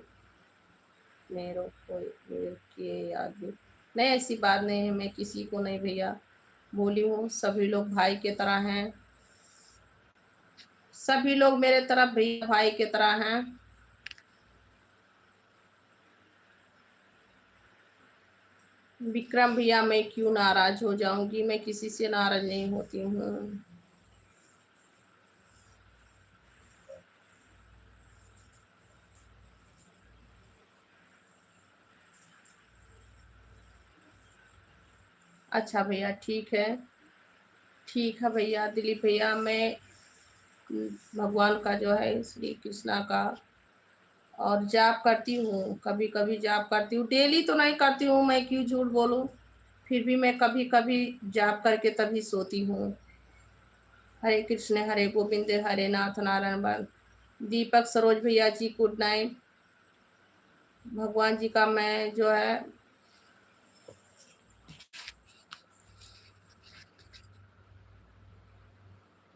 मेरे कोई मेरे के याद भी नहीं। ऐसी बात नहीं है, मैं किसी को नहीं भैया बोली हूँ। सभी लोग भाई के तरह हैं। सभी लोग मेरे तरफ भैया भाई के तरह हैं। विक्रम भैया, मैं क्यों नाराज हो जाऊंगी? मैं किसी से नाराज नहीं होती हूँ। अच्छा भैया, ठीक है। ठीक है भैया, दिलीप भैया, मैं भगवान का जो है श्री कृष्णा का और जाप करती हूँ। कभी कभी जाप करती हूँ, डेली तो नहीं करती हूँ, मैं क्यों झूठ बोलूँ। फिर भी मैं कभी कभी जाप करके तभी सोती हूँ। हरे कृष्ण हरे गोविंद हरे नाथ नारायण वन। दीपक सरोज भैया जी गुड नाइट। भगवान जी का मैं जो है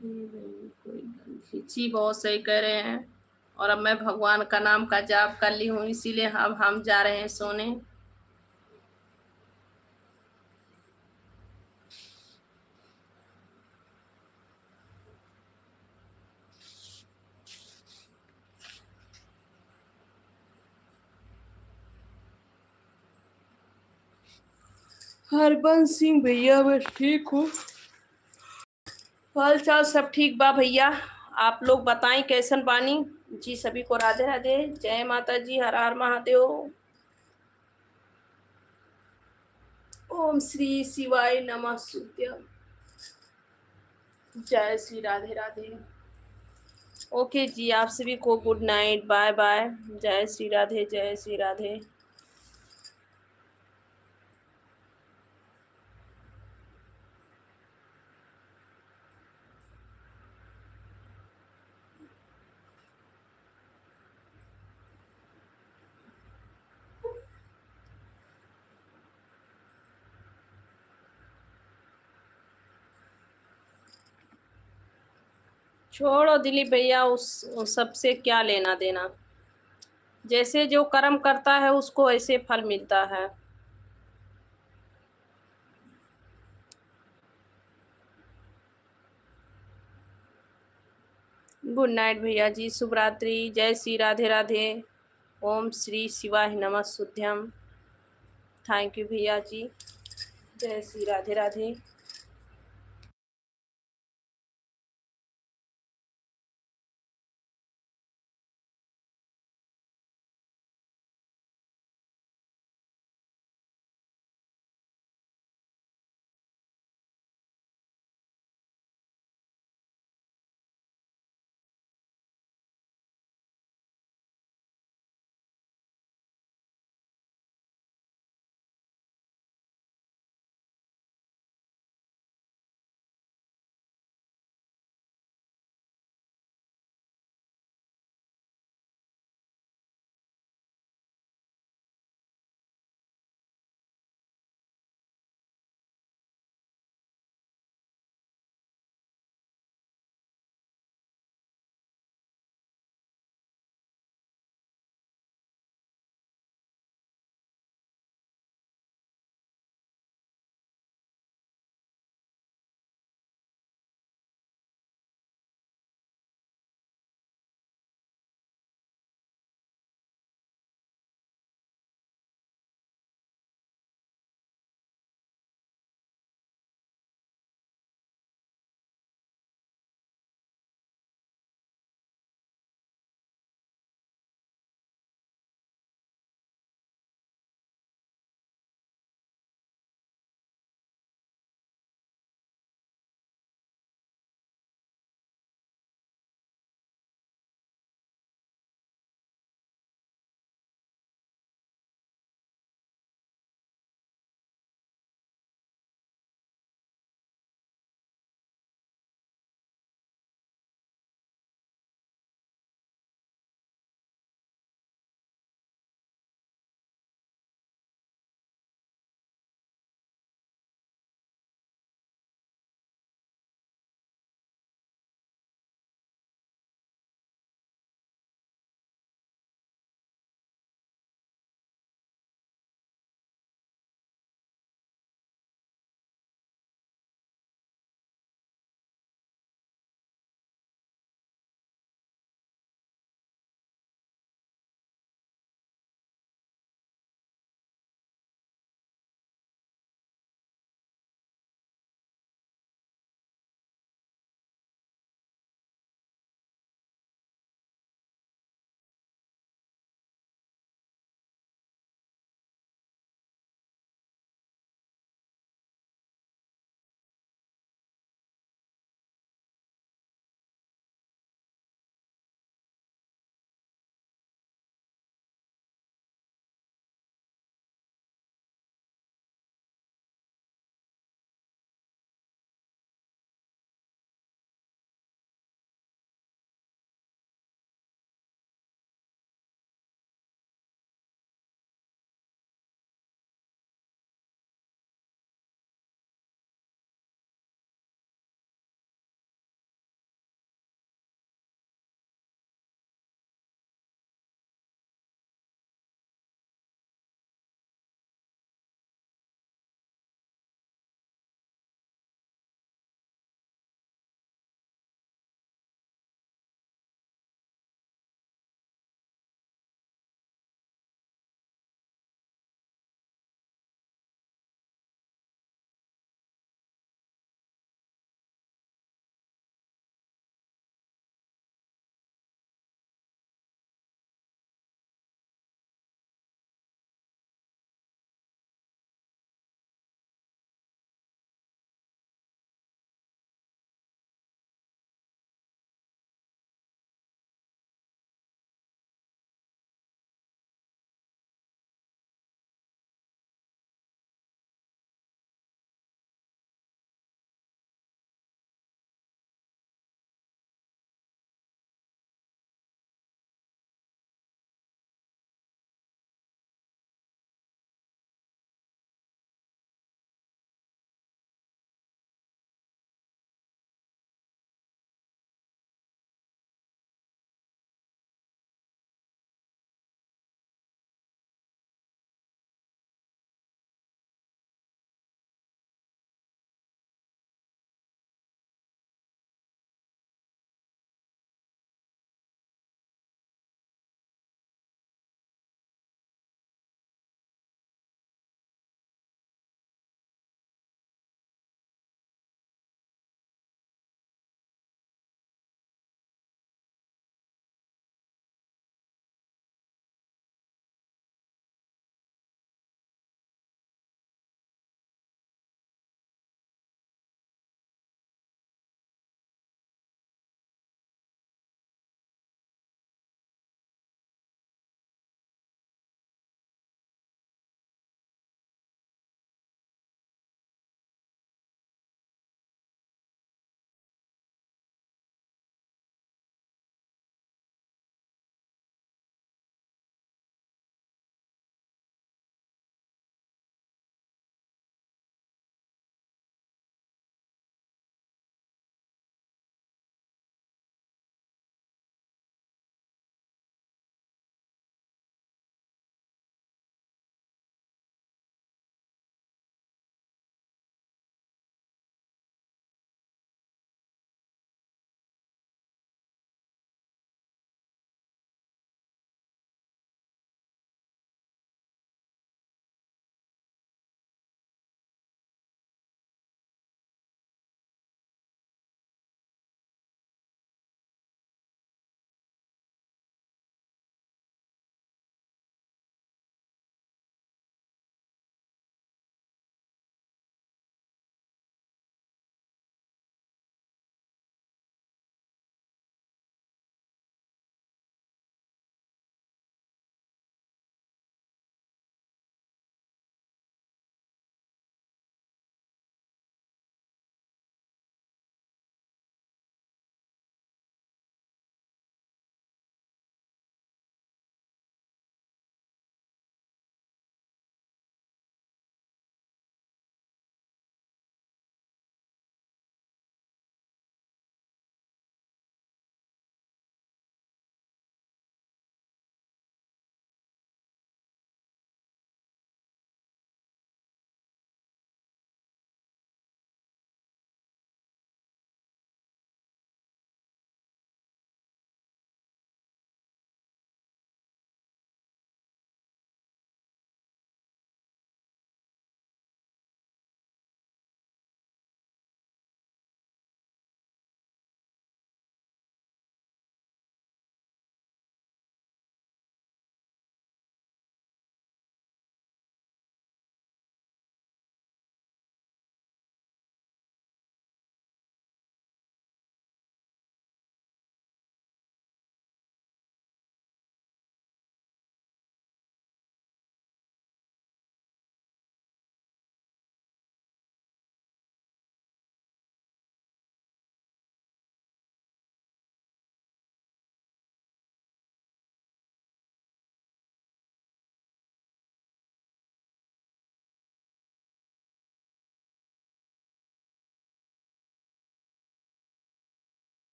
कोई जी बहुत सही कह रहे हैं। और अब मैं भगवान का नाम का जाप कर ली हूँ, इसीलिए अब हम जा रहे हैं सोने। हरबंस सिंह भैया, मैं ठीक हूँ। हाल चाल सब ठीक बा भैया। आप लोग बताएं कैसन बानी। जी सभी को राधे राधे, जय माता जी, हर हर महादेव। ओम श्री शिवाय नमः शुद्ध। जय श्री राधे राधे। ओके जी, आप सभी को गुड नाइट, बाय बाय। जय श्री राधे, जय श्री राधे। छोड़ो दिलीप भैया, उस सबसे क्या लेना देना। जैसे जो कर्म करता है उसको ऐसे फल मिलता है। गुड नाइट भैया जी, शुभ रात्रि, जय श्री राधे राधे। ओम श्री शिवाय नमः शुद्धम। थैंक यू भैया जी, जय श्री राधे राधे।